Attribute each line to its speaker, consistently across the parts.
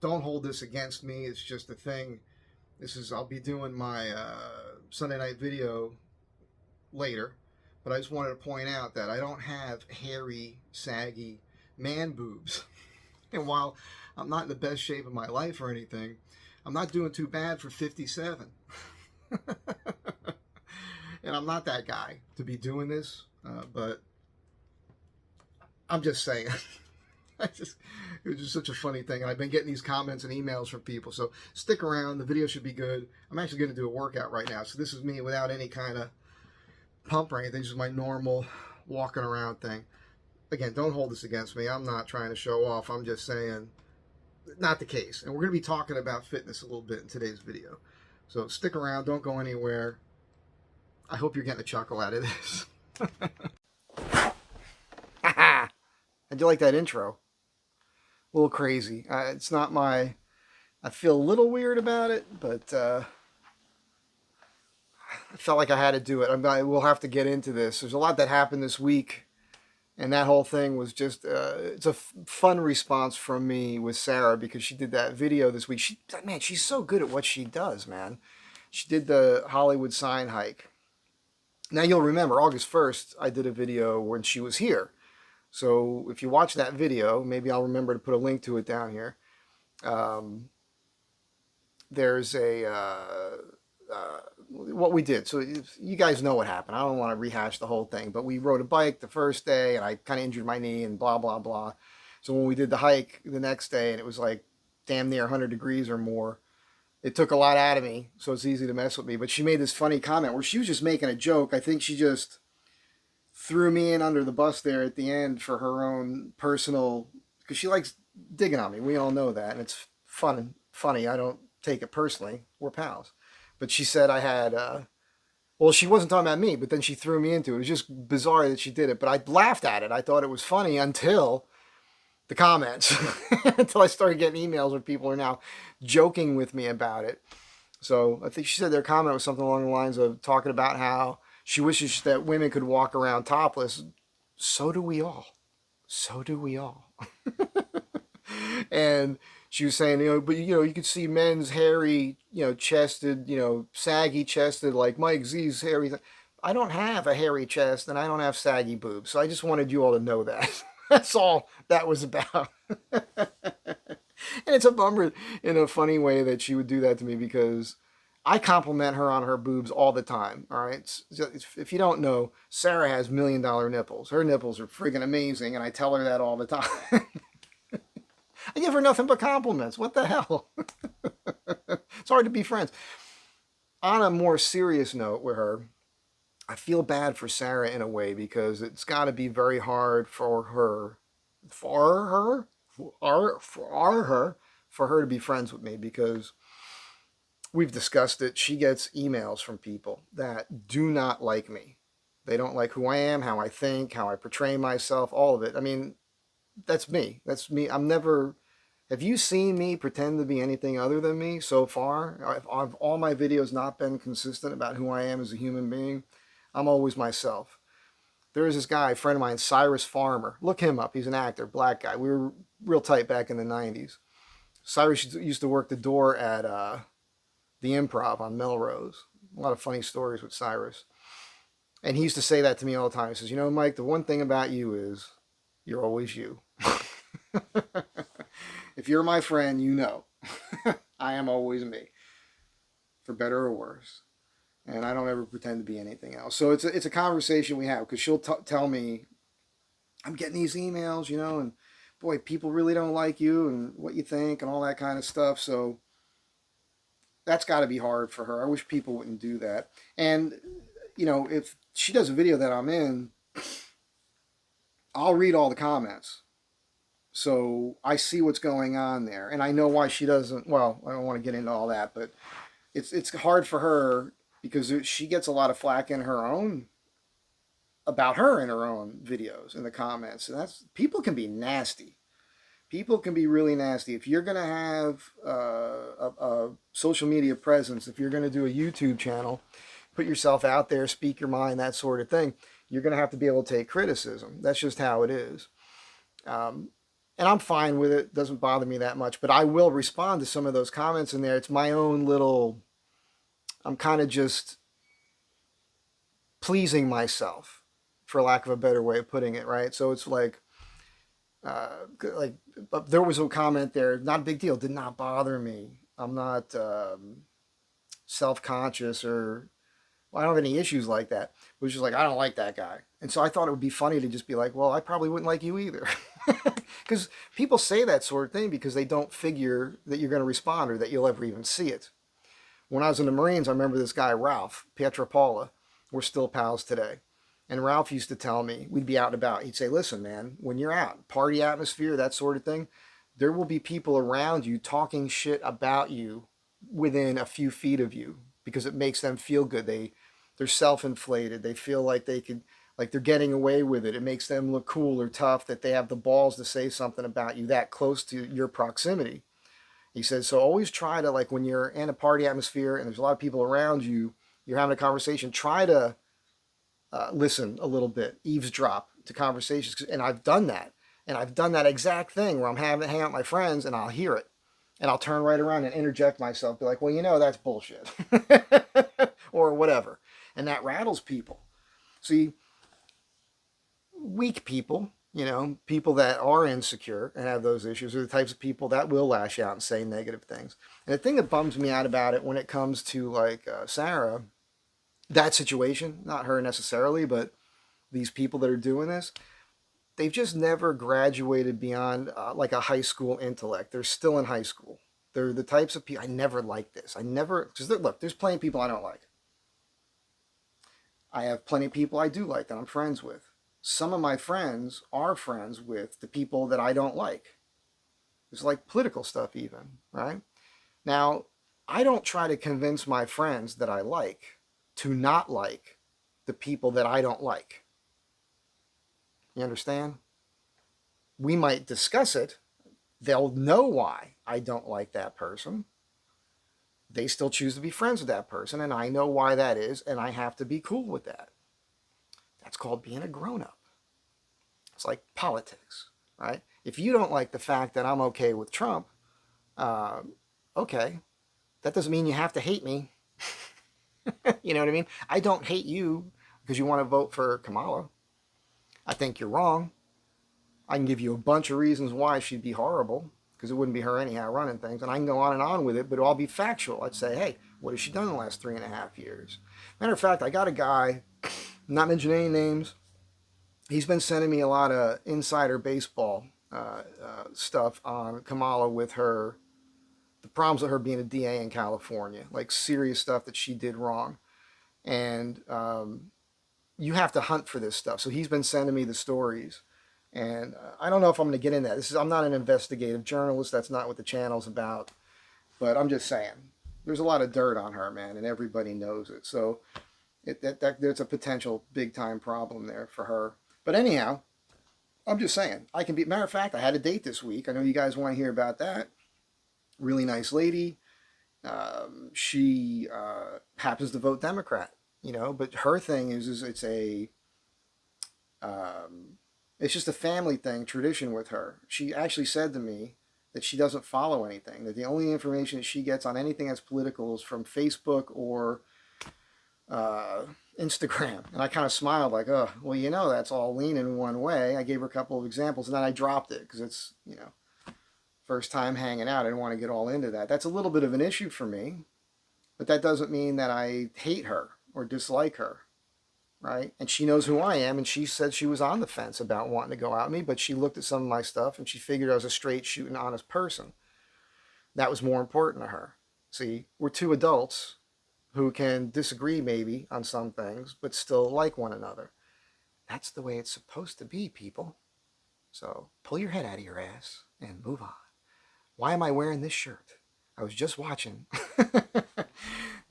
Speaker 1: don't hold this against me. It's just a thing. I'll be doing my Sunday night video later, but I just wanted to point out that I don't have hairy, saggy man boobs. And while I'm not in the best shape of my life or anything, I'm not doing too bad for 57. And I'm not that guy to be doing this, but I'm just saying. It was just such a funny thing. And I've been getting these comments and emails from people. So stick around. The video should be good. I'm actually going to do a workout right now. So this is me without any kind of pump or anything. This is my normal walking around thing. Again, don't hold this against me. I'm not trying to show off. I'm just saying, not the case. And we're going to be talking about fitness a little bit in today's video. So stick around. Don't go anywhere. I hope you're getting a chuckle out of this. I do like that intro. A little crazy. It's not my... I feel a little weird about it, but I felt like I had to do it. We'll have to get into this. There's a lot that happened this week, and that whole thing was just... it's a fun response from me with Sarah, because she did that video this week. Man, she's so good at what she does, man. She did the Hollywood sign hike. Now, you'll remember, August 1st, I did a video when she was here. So if you watch that video, maybe I'll remember to put a link to it down here. There's what we did. So you guys know what happened. I don't want to rehash the whole thing, but we rode a bike the first day, and I kind of injured my knee and blah, blah, blah. So when we did the hike the next day, and it was like damn near 100 degrees or more, it took a lot out of me, so it's easy to mess with me. But she made this funny comment where she was just making a joke. I think she just threw me in under the bus there at the end for her own personal, because she likes digging on me. We all know that, and it's fun and funny. I don't take it personally. We're pals. But she said I had, well, she wasn't talking about me, but then she threw me into it. It was just bizarre that she did it, but I laughed at it. I thought it was funny until the comments, until I started getting emails where people are now joking with me about it. So I think she said their comment was something along the lines of talking about how she wishes that women could walk around topless. So do we all. So do we all. And she was saying, but you could see men's hairy, chested, saggy chested, like Mike Z's hairy. I don't have a hairy chest and I don't have saggy boobs. So I just wanted you all to know that. That's all that was about. And it's a bummer in a funny way that she would do that to me, because I compliment her on her boobs all the time. All right. If you don't know, Sarah has $1 million nipples. Her nipples are friggin' amazing. And I tell her that all the time. I give her nothing but compliments. What the hell? It's hard to be friends. On a more serious note with her, I feel bad for Sarah in a way, because it's got to be very hard for her to be friends with me, because we've discussed it. She gets emails from people that do not like me. They don't like who I am, how I think, how I portray myself, all of it. I mean, that's me. That's me. Have you seen me pretend to be anything other than me so far? I've all my videos not been consistent about who I am as a human being. I'm always myself. There is this guy, a friend of mine, Cyrus Farmer. Look him up. He's an actor, black guy. We were real tight back in the 90s. Cyrus used to work the door at the Improv on Melrose. A lot of funny stories with Cyrus. And he used to say that to me all the time. He says, Mike, the one thing about you is you're always you. If you're my friend, I am always me, for better or worse. And I don't ever pretend to be anything else. So it's a conversation we have, because she'll tell me, I'm getting these emails, and boy, people really don't like you and what you think and all that kind of stuff. So that's got to be hard for her. I wish people wouldn't do that. And, if she does a video that I'm in, I'll read all the comments. So I see what's going on there. And I know why she doesn't, well, I don't want to get into all that, but it's hard for her, because she gets a lot of flack about her in her own videos, in the comments. And people can be nasty. People can be really nasty. If you're going to have a social media presence, if you're going to do a YouTube channel, put yourself out there, speak your mind, that sort of thing, you're going to have to be able to take criticism. That's just how it is. And I'm fine with it. Doesn't bother me that much. But I will respond to some of those comments in there. It's my own little. I'm kind of just pleasing myself, for lack of a better way of putting it, right? So it's like there was a comment there, not a big deal, did not bother me. I'm not self-conscious or well, I don't have any issues like that. It was just like I don't like that guy, and so I thought it would be funny to just be like, well, I probably wouldn't like you either, because people say that sort of thing because they don't figure that you're going to respond or that you'll ever even see it. When I was in the Marines, I remember this guy Ralph Pietropaula. We're still pals today. And Ralph used to tell me, we'd be out and about. He'd say, listen, man, when you're out, party atmosphere, that sort of thing, there will be people around you talking shit about you within a few feet of you because it makes them feel good. They're self-inflated. They feel like they could, like they're getting away with it. It makes them look cool or tough that they have the balls to say something about you that close to your proximity. He says, so always try to, like when you're in a party atmosphere and there's a lot of people around you, you're having a conversation, try to listen a little bit, eavesdrop to conversations. And I've done that. And I've done that exact thing where I'm having hang out with my friends and I'll hear it. And I'll turn right around and interject myself, be like, well, you know, that's bullshit. Or whatever. And that rattles people. See, weak people, you know, people that are insecure and have those issues are the types of people that will lash out and say negative things. And the thing that bums me out about it when it comes to like Sarah, that situation, not her necessarily, but these people that are doing this, they've just never graduated beyond like a high school intellect. They're still in high school. They're the types of people, I never like this. I never, because look, there's plenty of people I don't like. I have plenty of people I do like that I'm friends with. Some of my friends are friends with the people that I don't like. It's like political stuff even, right? Now, I don't try to convince my friends that I like to not like the people that I don't like. You understand? We might discuss it. They'll know why I don't like that person. They still choose to be friends with that person, and I know why that is, and I have to be cool with that. That's called being a grown-up. It's like politics, right? If you don't like the fact that I'm okay with Trump, okay, that doesn't mean you have to hate me. You know what I mean? I don't hate you because you want to vote for Kamala. I think you're wrong. I can give you a bunch of reasons why she'd be horrible, because it wouldn't be her anyhow running things, and I can go on and on with it, but it'll all be factual. I'd say, hey, what has she done in the last 3.5 years? Matter of fact, I got a guy, not mentioning any names, he's been sending me a lot of insider baseball stuff on Kamala with her, the problems with her being a DA in California, like serious stuff that she did wrong. And you have to hunt for this stuff. So he's been sending me the stories. And I don't know if I'm going to get into that. I'm not an investigative journalist. That's not what the channel's about. But I'm just saying, there's a lot of dirt on her, man, and everybody knows it. So there's a potential big-time problem there for her. But anyhow, I'm just saying, I can be... Matter of fact, I had a date this week. I know you guys want to hear about that. Really nice lady. She happens to vote Democrat, you know, but her thing is it's a... it's just a family thing, tradition with her. She actually said to me that she doesn't follow anything, that the only information that she gets on anything that's political is from Facebook or Instagram. And I kind of smiled like, oh, well, you know, that's all leaning one way. I gave her a couple of examples and then I dropped it because it's, you know, first time hanging out. I didn't want to get all into that. That's a little bit of an issue for me, but that doesn't mean that I hate her or dislike her. Right? And she knows who I am, and she said she was on the fence about wanting to go out with me, but she looked at some of my stuff and she figured I was a straight shooting honest person. That was more important to her. See, we're two adults who can disagree maybe on some things, but still like one another. That's the way it's supposed to be, people. So pull your head out of your ass and move on. Why am I wearing this shirt? I was just watching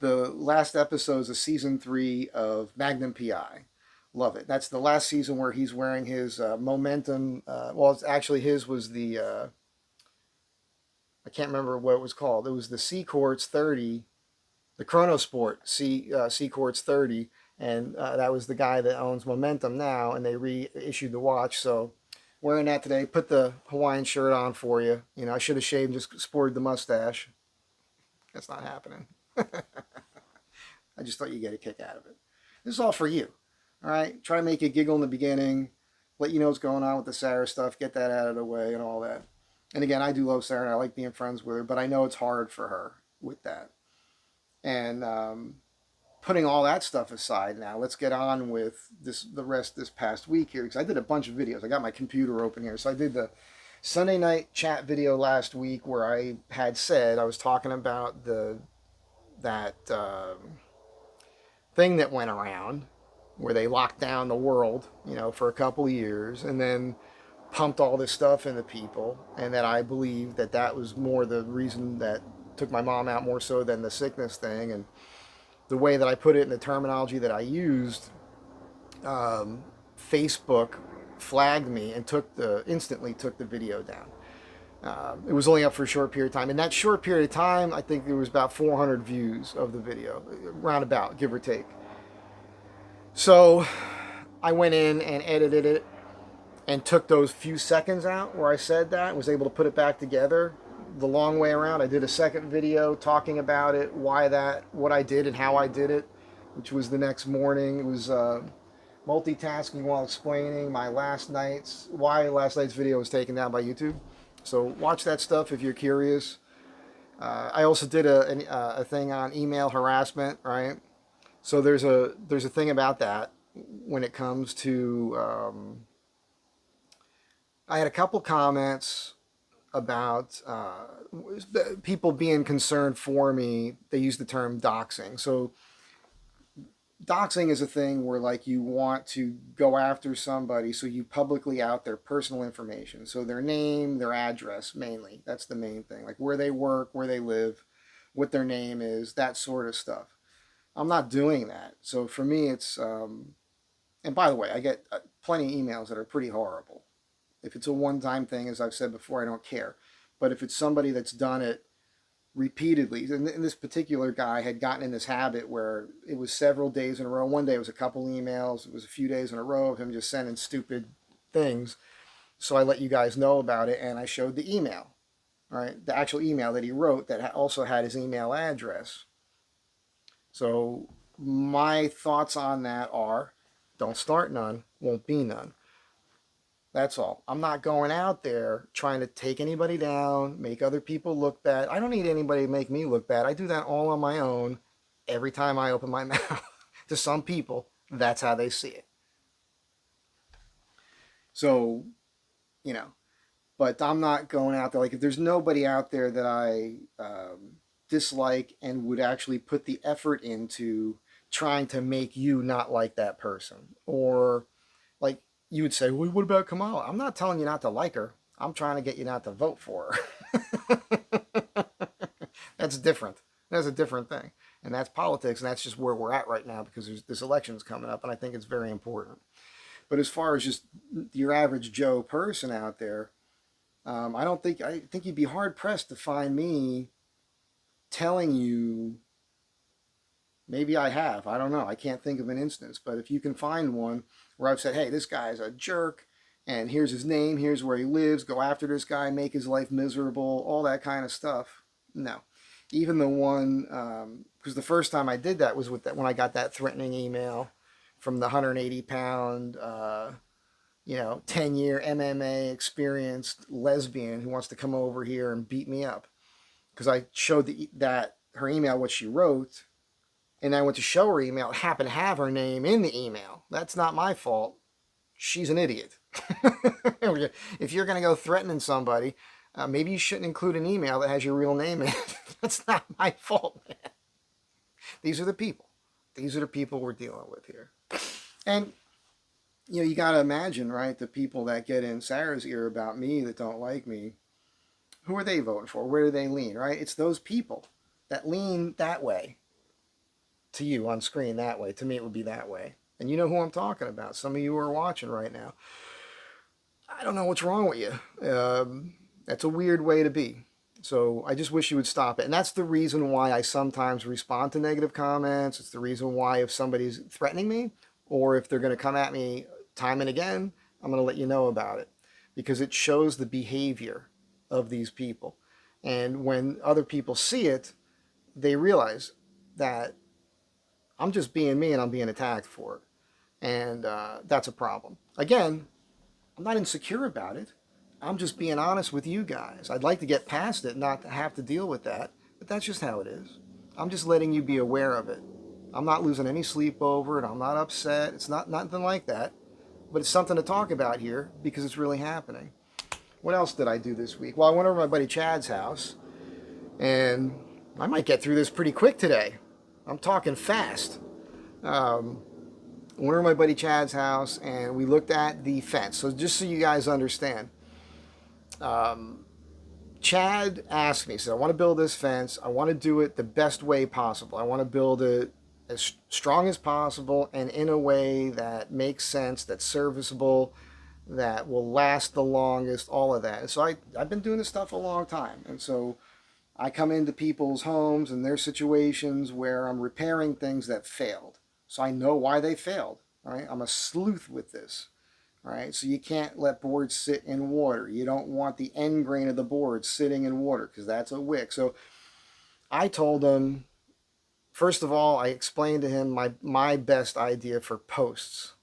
Speaker 1: the last episodes of season 3 of Magnum PI. Love it. That's the last season where he's wearing his Momentum. Well, it's actually his was the, I can't remember what it was called. It was the C Quartz 30, the Chronosport C Quartz 30. And that was the guy that owns Momentum now. And they reissued the watch. So wearing that today. Put the Hawaiian shirt on for you. You know, I should have shaved and just sported the mustache. That's not happening. I just thought you'd get a kick out of it. This is all for you. All right? Try to make you giggle in the beginning. Let you know what's going on with the Sarah stuff. Get that out of the way and all that. And again, I do love Sarah and I like being friends with her, but I know it's hard for her with that. And putting all that stuff aside now, let's get on with the rest this past week here, because I did a bunch of videos. I got my computer open here. So I did the Sunday night chat video last week where I had said I was talking about that thing that went around where they locked down the world, you know, for a couple of years and then pumped all this stuff into people, and that I believe that that was more the reason that took my mom out more so than the sickness thing. And the way that I put it in the terminology that I used, Facebook flagged me and instantly took the video down. It was only up for a short period of time. In that short period of time, I think there was about 400 views of the video, roundabout, give or take. So I went in and edited it and took those few seconds out where I said that and was able to put it back together the long way around. I did a second video talking about it, what I did and how I did it, which was the next morning. It was multitasking while explaining why last night's video was taken down by YouTube. So watch that stuff if you're curious. I also did a thing on email harassment, right? So there's a thing about that when it comes to. I had a couple comments about people being concerned for me. They use the term doxing. So doxing is a thing where like you want to go after somebody, so you publicly out their personal information. So their name, their address, mainly. That's the main thing. Like where they work, where they live, what their name is, that sort of stuff. I'm not doing that. So for me, it's, and by the way, I get plenty of emails that are pretty horrible. If it's a one-time thing, as I've said before, I don't care. But if it's somebody that's done it repeatedly, and this particular guy had gotten in this habit where it was several days in a row. One day it was a couple emails. It was a few days in a row of him just sending stupid things. So I let you guys know about it, and I showed the email, right? The actual email that he wrote that also had his email address. So my thoughts on that are, don't start none, won't be none. That's all. I'm not going out there trying to take anybody down, make other people look bad. I don't need anybody to make me look bad. I do that all on my own every time I open my mouth. To some people, that's how they see it. So, you know, but I'm not going out there. Like if there's nobody out there that I dislike and would actually put the effort into trying to make you not like that person, or like, you would say, well, what about Kamala? I'm not telling you not to like her. I'm trying to get you not to vote for her. That's different. That's a different thing. And that's politics, and that's just where we're at right now because this election's coming up, and I think it's very important. But as far as just your average Joe person out there, I think you'd be hard-pressed to find me telling you, maybe I have, I don't know, I can't think of an instance, but if you can find one where I've said, hey, this guy's a jerk, and here's his name, here's where he lives, go after this guy, make his life miserable, all that kind of stuff. No. Even the one, because the first time I did that was with that when I got that threatening email from the 180-pound, 10-year MMA experienced lesbian who wants to come over here and beat me up. Because I showed that her email, what she wrote, and I went to show her email. It happened to have her name in the email. That's not my fault. She's an idiot. If you're going to go threatening somebody, maybe you shouldn't include an email that has your real name in it. That's not my fault, man. These are the people. These are the people we're dealing with here. And, you got to imagine, right, the people that get in Sarah's ear about me that don't like me, who are they voting for? Where do they lean, right? It's those people that lean that way. To you on screen that way. To me, it would be that way. And you know who I'm talking about. Some of you are watching right now. I don't know what's wrong with you. That's a weird way to be. So I just wish you would stop it. And that's the reason why I sometimes respond to negative comments. It's the reason why if somebody's threatening me or if they're going to come at me time and again, I'm going to let you know about it. because it shows the behavior of these people. And when other people see it, they realize that I'm just being me and I'm being attacked for it. And that's a problem. Again, I'm not insecure about it. I'm just being honest with you guys. I'd like to get past it, not to have to deal with that, but that's just how it is. I'm just letting you be aware of it. I'm not losing any sleep over it. I'm not upset. It's not nothing like that. But it's something to talk about here because it's really happening. What else did I do this week? Well, I went over to my buddy Chad's house, and I might get through this pretty quick today. I'm talking fast. Went over to my buddy Chad's house, and we looked at the fence. So just so you guys understand, Chad asked me, he said, I want to build this fence. I want to do it the best way possible. I want to build it as strong as possible and in a way that makes sense, that's serviceable, that will last the longest, all of that. And so I've been doing this stuff a long time. And so I come into people's homes and their situations where I'm repairing things that failed. So I know why they failed. Right? I'm a sleuth with this. Right? So you can't let boards sit in water. You don't want the end grain of the board sitting in water because that's a wick. So I told him, first of all, I explained to him my best idea for posts.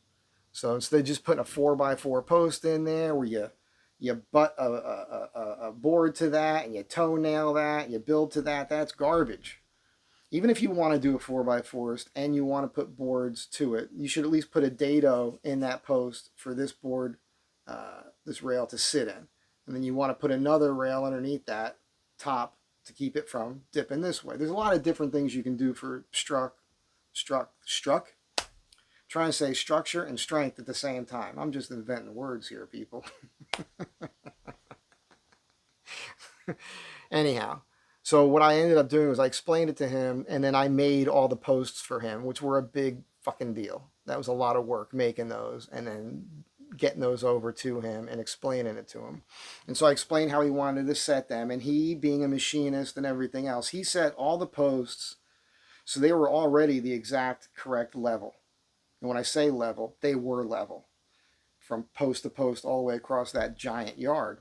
Speaker 1: So instead of just putting a 4x4 post in there where you butt a board to that and you toenail that and you build to that, that's garbage. Even if you want to do a 4x4 and you want to put boards to it, you should at least put a dado in that post for this board, this rail to sit in. And then you want to put another rail underneath that top to keep it from dipping this way. There's a lot of different things you can do for trying to say structure and strength at the same time. I'm just inventing words here, people. Anyhow, so what I ended up doing was I explained it to him, and then I made all the posts for him, which were a big fucking deal. That was a lot of work making those and then getting those over to him and explaining it to him. And so I explained how he wanted to set them, and he, being a machinist and everything else, he set all the posts so they were already the exact correct level. And when I say level, they were level from post to post all the way across that giant yard.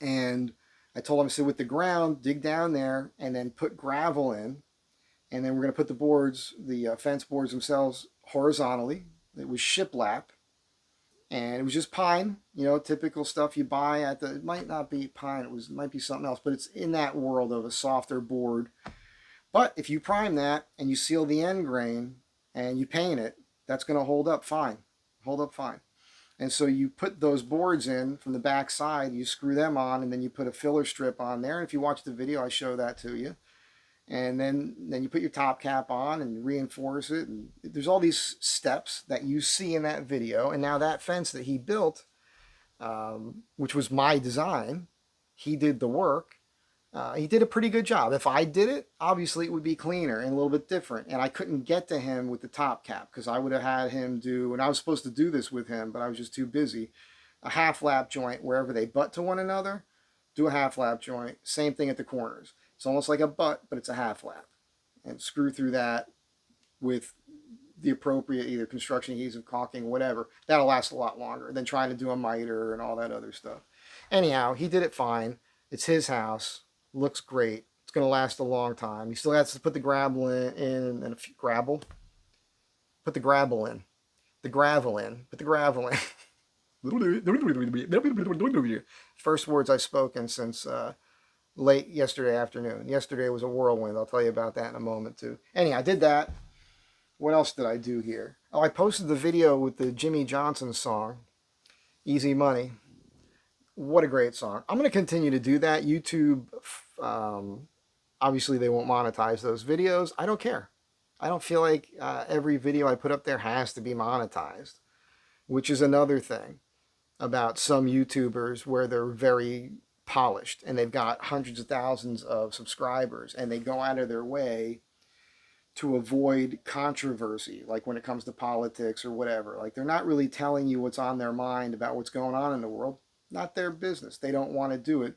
Speaker 1: And I told him, I said, with the ground, dig down there and then put gravel in. And then we're going to put the boards, the fence boards themselves, horizontally. It was shiplap. And it was just pine, you know, typical stuff you buy at the, it might not be pine, it might be something else, but it's in that world of a softer board. But if you prime that and you seal the end grain and you paint it, that's going to hold up fine. Hold up fine. And so you put those boards in from the back side, you screw them on, and then you put a filler strip on there. And if you watch the video, I show that to you. And then you put your top cap on and reinforce it. And there's all these steps that you see in that video. And now that fence that he built, which was my design, he did the work. He did a pretty good job. If I did it, obviously it would be cleaner and a little bit different. And I couldn't get to him with the top cap because I would have had him do, and I was supposed to do this with him, but I was just too busy, a half lap joint wherever they butt to one another, do a half lap joint. Same thing at the corners. It's almost like a butt, but it's a half lap. And screw through that with the appropriate either construction adhesive, caulking, whatever. That'll last a lot longer than trying to do a miter and all that other stuff. Anyhow, he did it fine. It's his house. Looks great. It's going to last a long time. He still has to put the gravel in and a few gravel. Put the gravel in. The gravel in. Put the gravel in. First words I've spoken since late yesterday afternoon. Yesterday was a whirlwind. I'll tell you about that in a moment too. Anyhow, I did that. What else did I do here? Oh, I posted the video with the Jimmy Johnson song, Easy Money. What a great song. I'm going to continue to do that. YouTube, obviously they won't monetize those videos. I don't care. I don't feel like every video I put up there has to be monetized, which is another thing about some YouTubers where they're very polished and they've got hundreds of thousands of subscribers and they go out of their way to avoid controversy, like when it comes to politics or whatever. Like they're not really telling you what's on their mind about what's going on in the world. Not their business. They don't want to do it.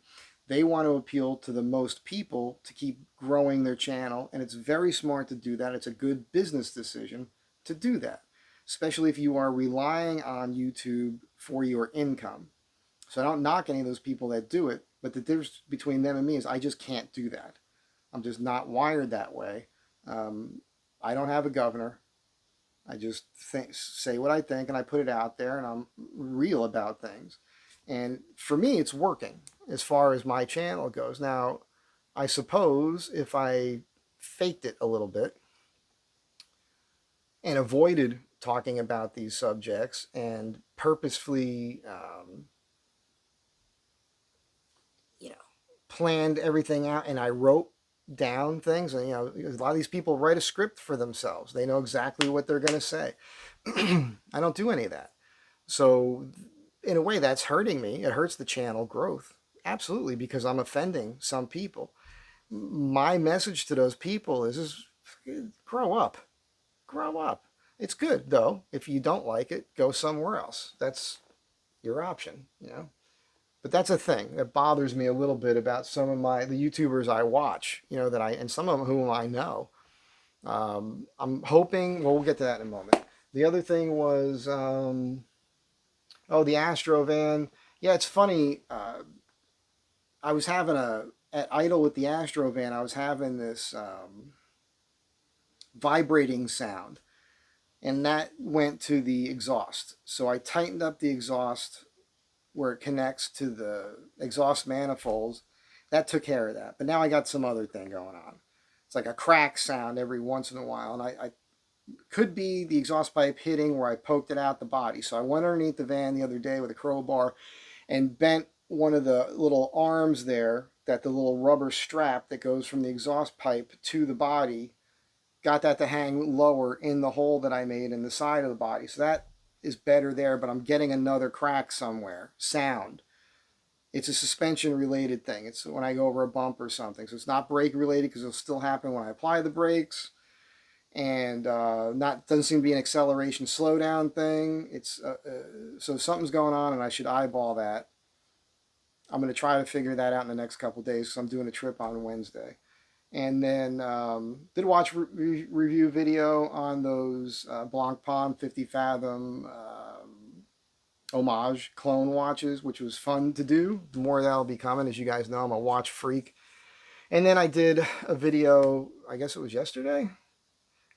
Speaker 1: They want to appeal to the most people to keep growing their channel, and it's very smart to do that. It's a good business decision to do that, especially if you are relying on YouTube for your income. So I don't knock any of those people that do it, but the difference between them and me is I just can't do that. I'm just not wired that way. I don't have a governor. I just say what I think, and I put it out there, and I'm real about things. And for me, it's working as far as my channel goes. Now, I suppose if I faked it a little bit and avoided talking about these subjects and purposefully, planned everything out, and I wrote down things, and a lot of these people write a script for themselves. They know exactly what they're going to say. I don't do any of that. So in a way, that's hurting me. It hurts the channel growth, absolutely, because I'm offending some people. My message to those people is grow up. Grow up. It's good, though. If you don't like it, go somewhere else. That's your option, But that's a thing that bothers me a little bit about some of the YouTubers I watch, and some of them whom I know. I'm hoping, well, we'll get to that in a moment. The other thing was, the Astro van. Yeah, it's funny. I was having at Idle with the Astro van, I was having this vibrating sound, and that went to the exhaust. So I tightened up the exhaust where it connects to the exhaust manifolds. That took care of that. But now I got some other thing going on. It's like a crack sound every once in a while. And I could be the exhaust pipe hitting where I poked it out the body. So I went underneath the van the other day with a crowbar and bent one of the little arms there, that the little rubber strap that goes from the exhaust pipe to the body, got that to hang lower in the hole that I made in the side of the body. So that is better there, but I'm getting another crack somewhere. Sound. It's a suspension related thing. It's when I go over a bump or something. So it's not brake related, because it'll still happen when I apply the brakes. And doesn't seem to be an acceleration slowdown thing. It's so something's going on, and I should eyeball that. I'm going to try to figure that out in the next couple of days, because I'm doing a trip on Wednesday. And then did watch review video on those Blancpain 50 Fathom homage clone watches, which was fun to do. More that'll be coming. As you guys know, I'm a watch freak. And then I did a video, I guess it was yesterday,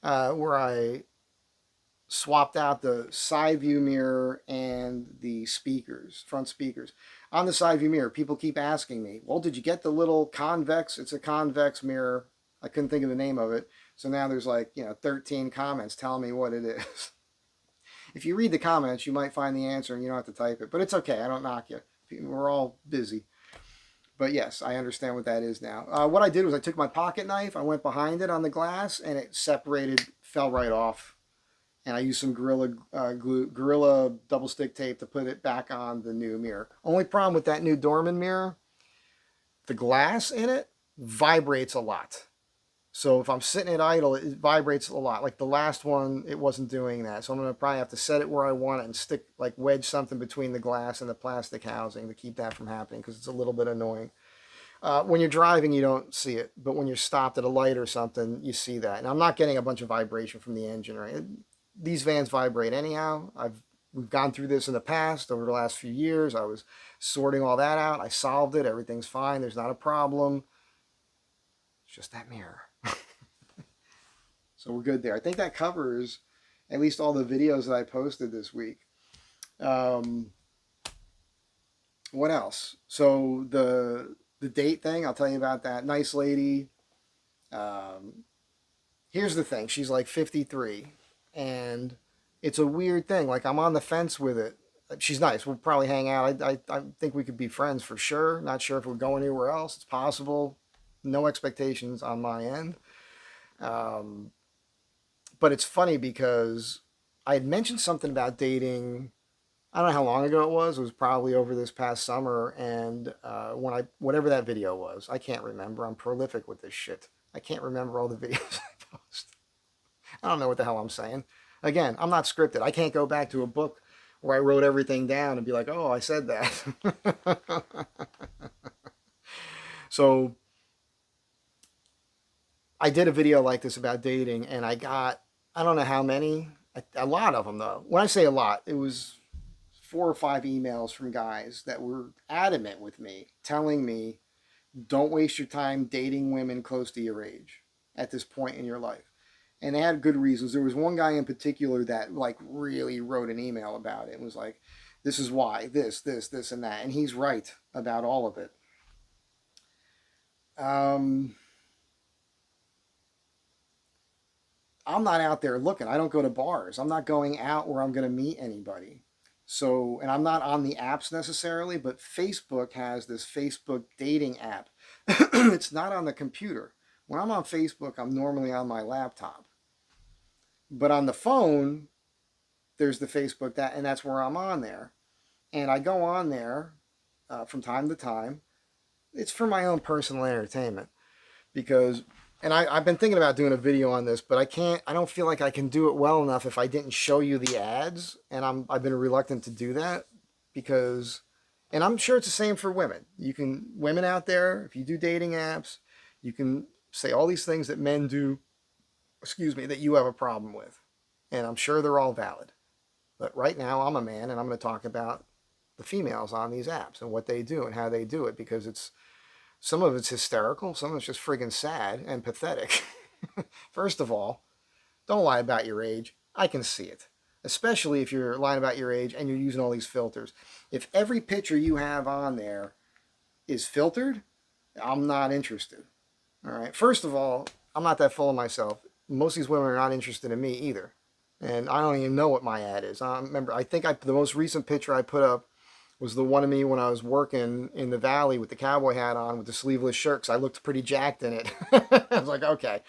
Speaker 1: where I swapped out the side view mirror and the speakers, front speakers. On the side view mirror, people keep asking me, well, did you get the little convex? It's a convex mirror. I couldn't think of the name of it. So now there's 13 comments telling me what it is. If you read the comments, you might find the answer and you don't have to type it. But it's okay. I don't knock you. We're all busy. But yes, I understand what that is now. What I did was I took my pocket knife, I went behind it on the glass, and it separated, fell right off. And I used some Gorilla double stick tape to put it back on the new mirror. Only problem with that new Dorman mirror, the glass in it vibrates a lot. So if I'm sitting at idle, it vibrates a lot. Like the last one, it wasn't doing that. So I'm going to probably have to set it where I want it and wedge something between the glass and the plastic housing to keep that from happening, because it's a little bit annoying. When you're driving, you don't see it. But when you're stopped at a light or something, you see that. And I'm not getting a bunch of vibration from the engine, right? These vans vibrate anyhow. We've gone through this in the past over the last few years. I was sorting all that out. I solved it. Everything's fine. There's not a problem. It's just that mirror. So we're good there. I think that covers at least all the videos that I posted this week. What else? So the date thing, I'll tell you about that. Nice lady. Here's the thing. She's like 53. And it's a weird thing. Like, I'm on the fence with it. She's nice. We'll probably hang out. I think we could be friends for sure. Not sure if we're going anywhere else. It's possible. No expectations on my end. But it's funny because I had mentioned something about dating. I don't know how long ago it was. It was probably over this past summer. And whatever that video was, I can't remember. I'm prolific with this shit. I can't remember all the videos I post. I don't know what the hell I'm saying. Again, I'm not scripted. I can't go back to a book where I wrote everything down and be like, oh, I said that. So I did a video like this about dating, and I got, I don't know how many, a lot of them though. When I say a lot, it was 4 or 5 emails from guys that were adamant with me, telling me, don't waste your time dating women close to your age at this point in your life. And they had good reasons. There was one guy in particular that like really wrote an email about it and was like, this is why, this, and that. And he's right about all of it. I'm not out there looking. I don't go to bars. I'm not going out where I'm going to meet anybody. So, and I'm not on the apps necessarily, but Facebook has this Facebook dating app. It's not on the computer. When I'm on Facebook, I'm normally on my laptop. But on the phone, there's the Facebook and that's where I'm on there. And I go on there from time to time. It's for my own personal entertainment because, and I've been thinking about doing a video on this, but I don't feel like I can do it well enough if I didn't show you the ads. And I've been reluctant to do that because, and I'm sure it's the same for women. Women out there, if you do dating apps, you can say all these things that men do, that you have a problem with. And I'm sure they're all valid. But right now I'm a man and I'm going to talk about the females on these apps and what they do and how they do it because some of it's hysterical, some of it's just friggin' sad and pathetic. First of all, don't lie about your age. I can see it. Especially if you're lying about your age and you're using all these filters. If every picture you have on there is filtered, I'm not interested. All right. First of all, I'm not that full of myself. Most of these women are not interested in me either. And I don't even know what my ad is. I think the most recent picture I put up was the one of me when I was working in the valley with the cowboy hat on with the sleeveless shirt because I looked pretty jacked in it. I was like, okay,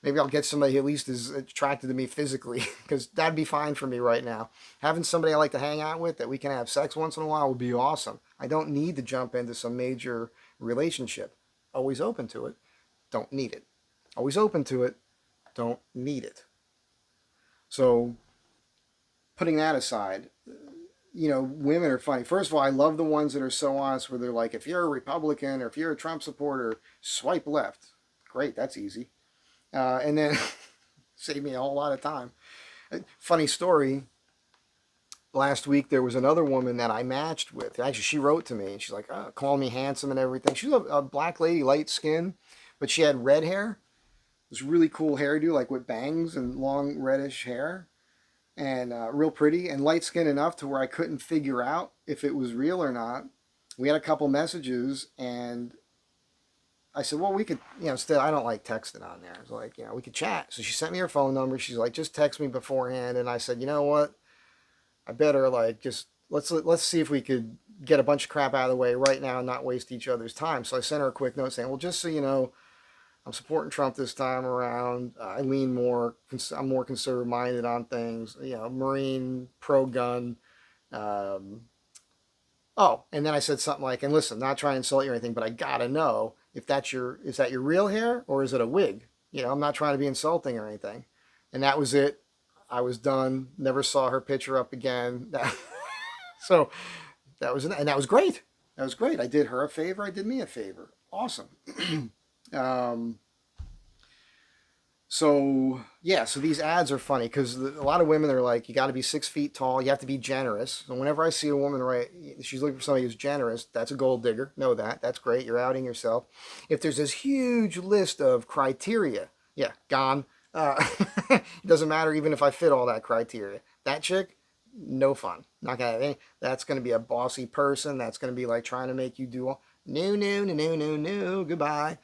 Speaker 1: maybe I'll get somebody who at least is attracted to me physically because that'd be fine for me right now. Having somebody I like to hang out with that we can have sex once in a while would be awesome. I don't need to jump into some major relationship. Always open to it. Don't need it. Always open to it. Don't need it. So putting that aside, women are funny. First of all, I love the ones that are so honest where they're like, if you're a Republican or if you're a Trump supporter, swipe left. Great, that's easy. And then save me a whole lot of time. Funny story. Last week, there was another woman that I matched with. Actually, she wrote to me and she's like, call me handsome and everything. She was a black lady, light skin, but she had red hair. This really cool hairdo, like with bangs and long reddish hair. And real pretty and light skin enough to where I couldn't figure out if it was real or not. We had a couple messages and I said, well, we could, still, I don't like texting on there. I was like, we could chat. So she sent me her phone number. She's like, just text me beforehand. And I said, you know what? I better just, let's see if we could get a bunch of crap out of the way right now and not waste each other's time. So I sent her a quick note saying, well, just so you know, I'm supporting Trump this time around. I lean more, I'm more conservative minded on things, Marine, pro-gun. And then I said something like, and listen, not trying to insult you or anything, but I gotta know if is that your real hair or is it a wig? I'm not trying to be insulting or anything. And that was it. I was done. Never saw her picture up again. So that was, and that was great. That was great. I did her a favor. I did me a favor. Awesome. So these ads are funny because a lot of women are like, you got to be 6 feet tall. You have to be generous. So whenever I see a woman, she's looking for somebody who's generous. That's a gold digger. Know that. That's great. You're outing yourself. If there's this huge list of criteria, gone. It doesn't matter even if I fit all that criteria. That chick, no fun. Not gonna have any. That's gonna be a bossy person. That's gonna be like trying to make you do all no, goodbye.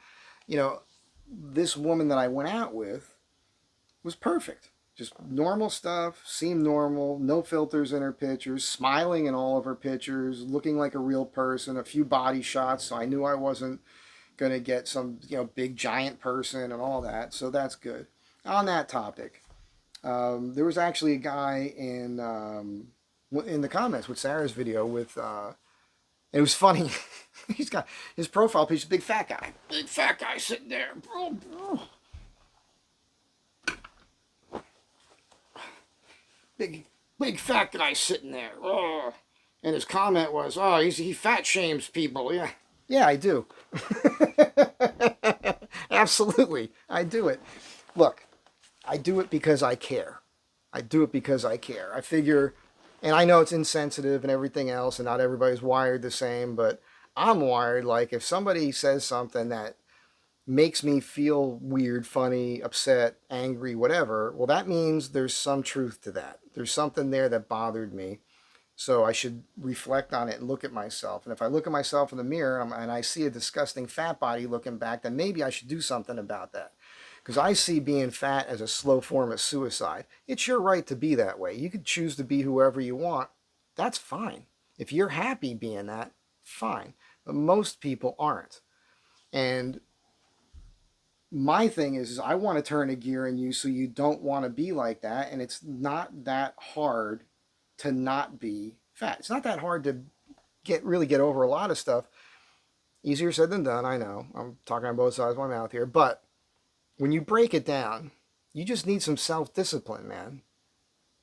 Speaker 1: This woman that I went out with was perfect. Just normal stuff, seemed normal, no filters in her pictures, smiling in all of her pictures, looking like a real person, a few body shots, so I knew I wasn't going to get some, big giant person and all that, so that's good. On that topic, there was actually a guy in the comments with Sarah's video with, it was funny. He's got his profile picture, big fat guy sitting there. Big fat guy sitting there. And his comment was, he fat shames people. Yeah, I do. Absolutely, I do it. Look, I do it because I care. I figure And I know it's insensitive and everything else, and not everybody's wired the same, but I'm wired like if somebody says something that makes me feel weird, funny, upset, angry, whatever, well, that means there's some truth to that. There's something there that bothered me. So I should reflect on it and look at myself. And if I look at myself in the mirror and I see a disgusting fat body looking back, then maybe I should do something about that. Because I see being fat as a slow form of suicide. It's your right to be that way. You could choose to be whoever you want. That's fine. If you're happy being that, fine. But most people aren't. And my thing is I want to turn a gear in you so you don't want to be like that. And it's not that hard to not be fat. It's not that hard to really get over a lot of stuff. Easier said than done, I know. I'm talking on both sides of my mouth here. But when you break it down, you just need some self-discipline, man.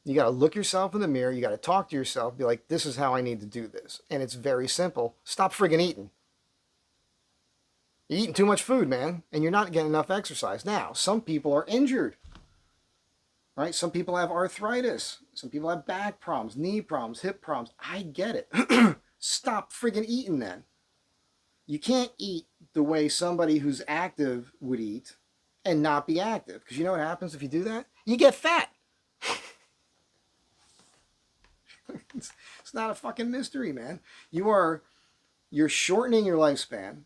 Speaker 1: You got to look yourself in the mirror. You got to talk to yourself. Be like, this is how I need to do this. And it's very simple. Stop friggin' eating. You're eating too much food, man. And you're not getting enough exercise. Now, some people are injured. Right? Some people have arthritis. Some people have back problems, knee problems, hip problems. I get it. Stop friggin' eating then. You can't eat the way somebody who's active would eat and not be active. Because you know what happens if you do that? You get fat. It's not a fucking mystery, man. You're shortening your lifespan,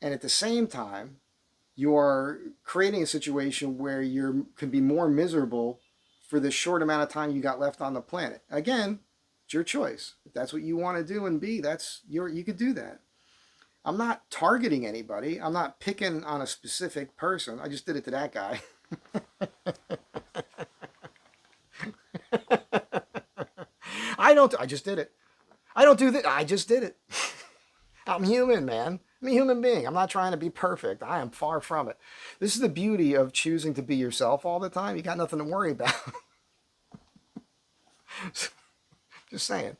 Speaker 1: and at the same time, you are creating a situation where you can be more miserable for the short amount of time you got left on the planet. Again, it's your choice. If that's what you want to do and be, you could do that. I'm not targeting anybody. I'm not picking on a specific person. I just did it to that guy. I just did it. I don't do that. I just did it. I'm human, man. I'm a human being. I'm not trying to be perfect. I am far from it. This is the beauty of choosing to be yourself all the time. You got nothing to worry about. Just saying.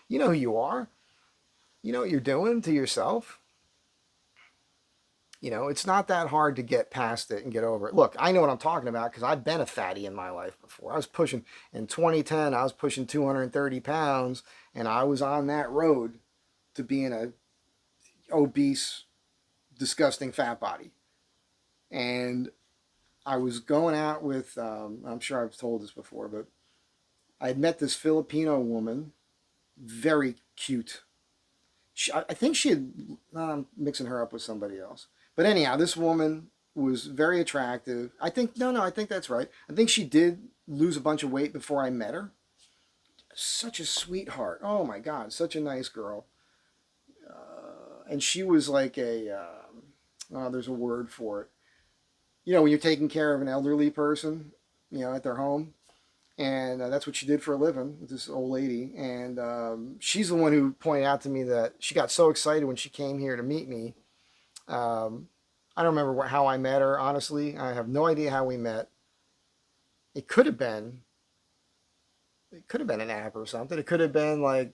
Speaker 1: You know who you are. You know what you're doing to yourself. You know, it's not that hard to get past it and get over it. Look, I know what I'm talking about because I've been a fatty in my life before. In 2010, I was pushing 230 pounds, and I was on that road to being a obese, disgusting fat body. And I was going out with, I'm sure I've told this before, but I had met this Filipino woman, very cute. I think she had, I'm mixing her up with somebody else. But anyhow, this woman was very attractive. I think that's right. I think she did lose a bunch of weight before I met her. Such a sweetheart. Oh my God, such a nice girl. And she was like there's a word for it. You know, when you're taking care of an elderly person, you know, at their home. And that's what she did for a living, this old lady. And she's the one who pointed out to me that she got so excited when she came here to meet me. I don't remember how I met her, honestly. I have no idea how we met. It could have been an app or something. It could have been like,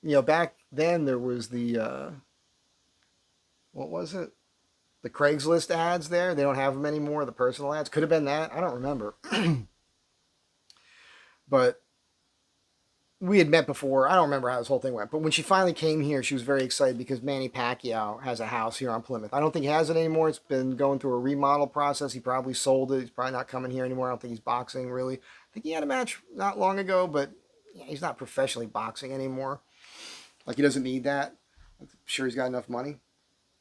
Speaker 1: you know, back then there was the, what was it? The Craigslist ads there. They don't have them anymore, the personal ads. Could have been that. I don't remember. But we had met before. I don't remember how this whole thing went. But when she finally came here, she was very excited because Manny Pacquiao has a house here on Plymouth. I don't think he has it anymore. It's been going through a remodel process. He probably sold it. He's probably not coming here anymore. I don't think he's boxing, really. I think he had a match not long ago, but yeah, he's not professionally boxing anymore. Like, he doesn't need that. I'm sure he's got enough money.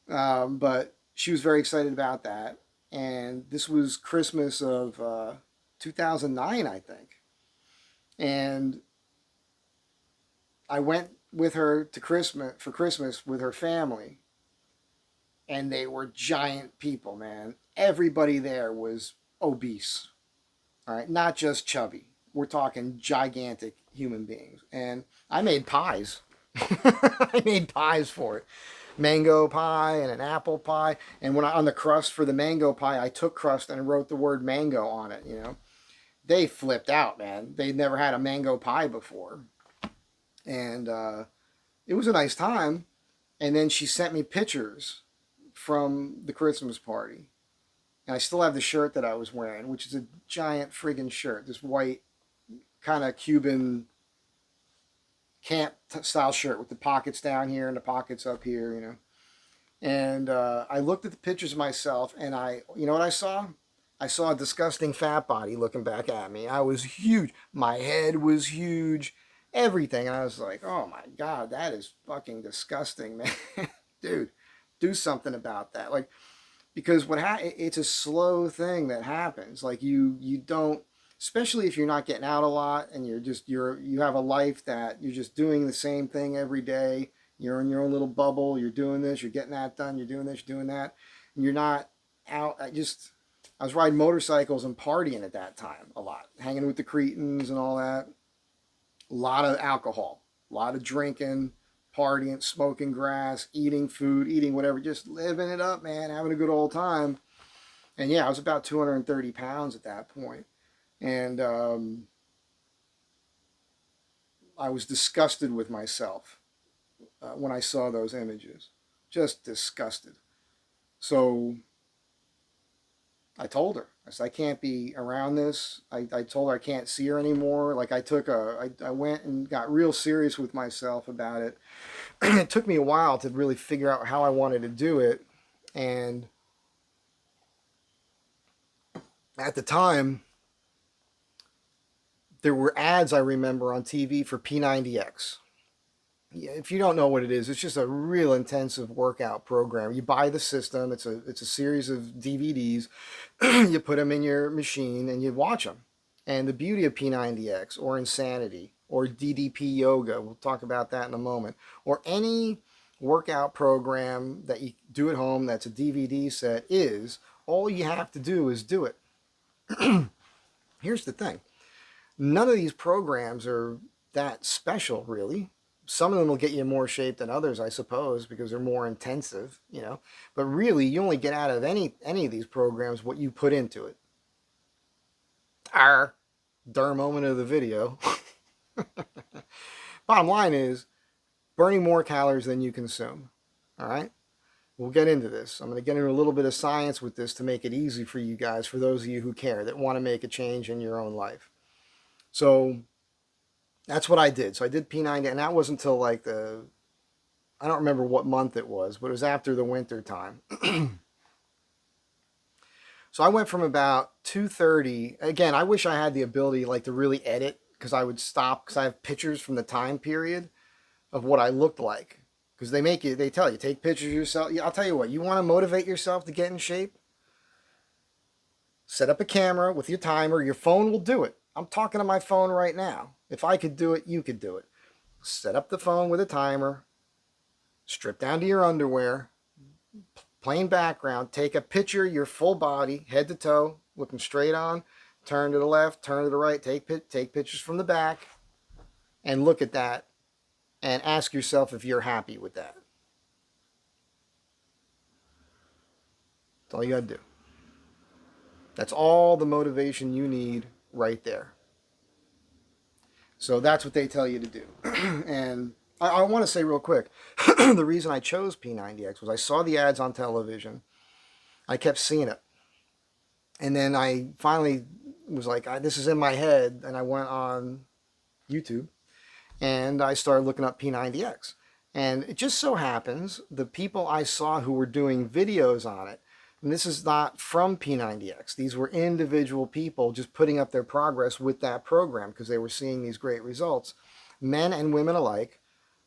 Speaker 1: But she was very excited about that. And this was Christmas of 2009, I think. And I went with her to Christmas with her family, and they were giant people, man. Everybody there was obese, all right, not just chubby. We're talking gigantic human beings. And I made pies. I made pies for it. Mango pie and an apple pie. And when on the crust for the mango pie, I took crust and wrote the word mango on it, you know. They flipped out, man. They'd never had a mango pie before. And it was a nice time. And then she sent me pictures from the Christmas party. And I still have the shirt that I was wearing, which is a giant friggin' shirt. This white kind of Cuban camp style shirt with the pockets down here and the pockets up here, you know. And I looked at the pictures of myself, and you know what I saw? I saw a disgusting fat body looking back at me. I was huge. My head was huge. Everything. And I was like, oh my God, that is fucking disgusting, man. Dude, do something about that. Like, because it's a slow thing that happens. Like you don't, especially if you're not getting out a lot and you have a life that you're just doing the same thing every day. You're in your own little bubble. You're doing this. You're getting that done. You're doing this. You're doing that. And you're not out. I was riding motorcycles and partying at that time a lot, hanging with the cretins and all that. A lot of alcohol, a lot of drinking, partying, smoking grass, eating food, eating whatever, just living it up, man, having a good old time. And yeah, I was about 230 pounds at that point. And I was disgusted with myself when I saw those images. Just disgusted. So I told her, I said, I can't be around this. I told her I can't see her anymore. Like I went and got real serious with myself about it. It took me a while to really figure out how I wanted to do it. And at the time, there were ads, I remember, on TV for P90X. If you don't know what it is, it's just a real intensive workout program. You buy the system. It's a series of DVDs. You put them in your machine and you watch them. And the beauty of P90X or Insanity or DDP Yoga, we'll talk about that in a moment, or any workout program that you do at home that's a DVD set, is all you have to do is do it. Here's the thing. None of these programs are that special, really. Some of them will get you in more shape than others, I suppose, because they're more intensive, you know. But really, you only get out of any of these programs what you put into it. Der moment of the video. Bottom line is, burning more calories than you consume. All right? We'll get into this. I'm going to get into a little bit of science with this to make it easy for you guys, for those of you who care, that want to make a change in your own life. So that's what I did. So I did P90, and that wasn't until like I don't remember what month it was, but it was after the winter time. So I went from about 230. Again, I wish I had the ability like to really edit, because I would stop, because I have pictures from the time period of what I looked like. Because they tell you, take pictures of yourself. I'll tell you what, you want to motivate yourself to get in shape? Set up a camera with your timer. Your phone will do it. I'm talking to my phone right now. If I could do it, you could do it. Set up the phone with a timer. Strip down to your underwear. Plain background. Take a picture of your full body, head to toe, looking straight on. Turn to the left, turn to the right. Take pictures from the back. And look at that. And ask yourself if you're happy with that. That's all you got to do. That's all the motivation you need right there. So that's what they tell you to do. And I want to say real quick, the reason I chose P90X was I saw the ads on television. I kept seeing it. And then I finally was like, this is in my head. And I went on YouTube and I started looking up P90X. And it just so happens the people I saw who were doing videos on it, and this is not from P90X. These were individual people just putting up their progress with that program because they were seeing these great results. Men and women alike.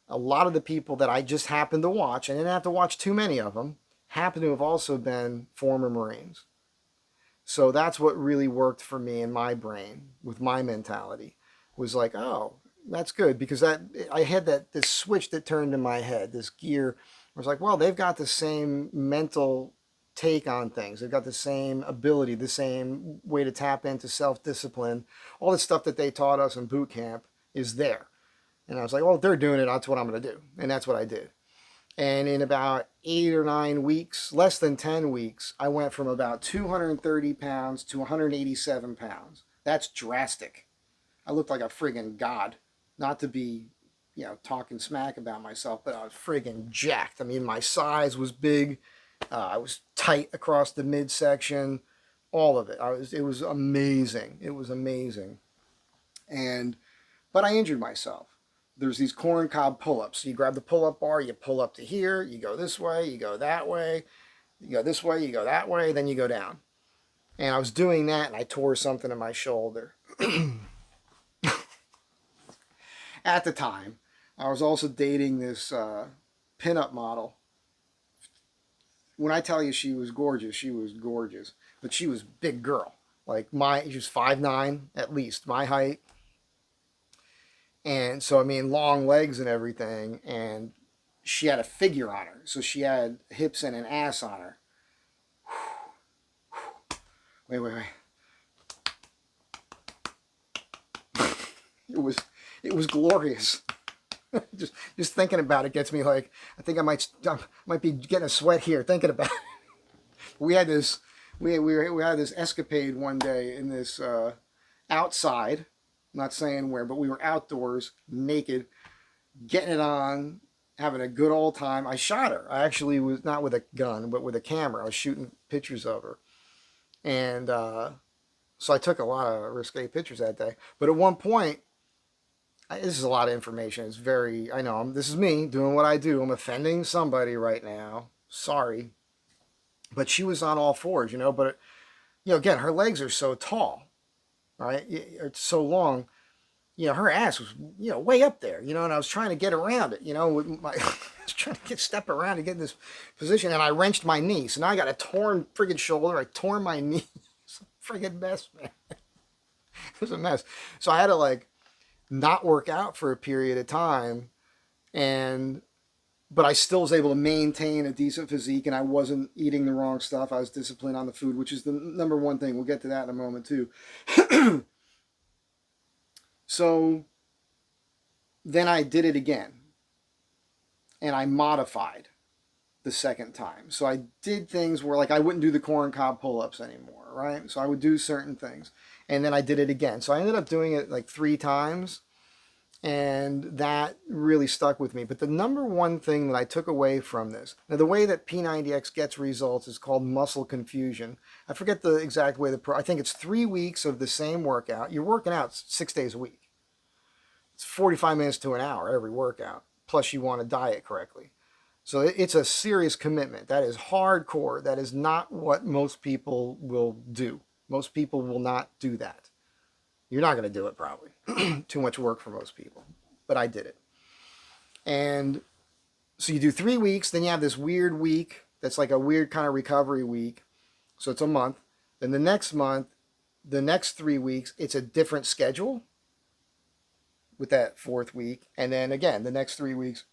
Speaker 1: A lot of the people that I just happened to watch, and I didn't have to watch too many of them, happen to have also been former Marines. So that's what really worked for me in my brain with my mentality. Was like, oh, that's good, because I had this switch that turned in my head, this gear. I was like, well, they've got the same mental take on things. They've got the same ability, the same way to tap into self-discipline. All the stuff that they taught us in boot camp is there. And I was like, well, if they're doing it, that's what I'm going to do. And that's what I did. And in about 8 or 9 weeks, less than 10 weeks, I went from about 230 pounds to 187 pounds. That's drastic. I looked like a friggin' god. Not to be, talking smack about myself, but I was friggin' jacked. I mean, my size was big. I was tight across the midsection, all of it. It was amazing. It was amazing. But I injured myself. there's these corn cob pull-ups. So you grab the pull-up bar, you pull up to here, you go this way, you go that way, you go this way, you go that way, then you go down. And I was doing that and I tore something in my shoulder. At the time, I was also dating this pinup model. When I tell you she was gorgeous, she was gorgeous. But she was a big girl. Like she was 5'9" at least, my height. And so, I mean, long legs and everything. And she had a figure on her. So she had hips and an ass on her. Wait. It was glorious. just thinking about it gets me like, I think I might be getting a sweat here thinking about it. We had this we had this escapade one day in this outside. I'm not saying where, but we were outdoors, naked, getting it on, having a good old time. I shot her. I actually was not with a gun, but with a camera. I was shooting pictures of her. And so I took a lot of risque pictures that day. But at one point, this is a lot of information. It's very, I know, this is me doing what I do. I'm offending somebody right now. Sorry. But she was on all fours, you know. But, you know, again, her legs are so tall, right? It's so long. You know, her ass was, you know, way up there, you know, and I was trying to get around it, you know, with my, I was trying to step around to get in this position, and I wrenched my knee. So now I got a torn friggin' shoulder. I tore my knee. It's a friggin' mess, man. It was a mess. So I had to, like, not work out for a period of time, but I still was able to maintain a decent physique, and I wasn't eating the wrong stuff. I was disciplined on the food, which is the number one thing. We'll get to that in a moment too. So then I did it again, and I modified the second time. So I did things where, like, I wouldn't do the corn cob pull-ups anymore, right? So I would do certain things, and then I did it again. So I ended up doing it like 3 times, and that really stuck with me. But the number one thing that I took away from this, now the way that P90X gets results is called muscle confusion. I forget the exact way I think it's 3 weeks of the same workout. You're working out 6 days a week. It's 45 minutes to an hour every workout. Plus you want to diet correctly. So it's a serious commitment. That is hardcore. That is not what most people will do. Most people will not do that. You're not going to do it probably. Too much work for most people. But I did it. And so you do 3 weeks. Then you have this weird week. That's like a weird kind of recovery week. So it's a month. Then the next month, the next 3 weeks, it's a different schedule with that 4th week. And then again, the next 3 weeks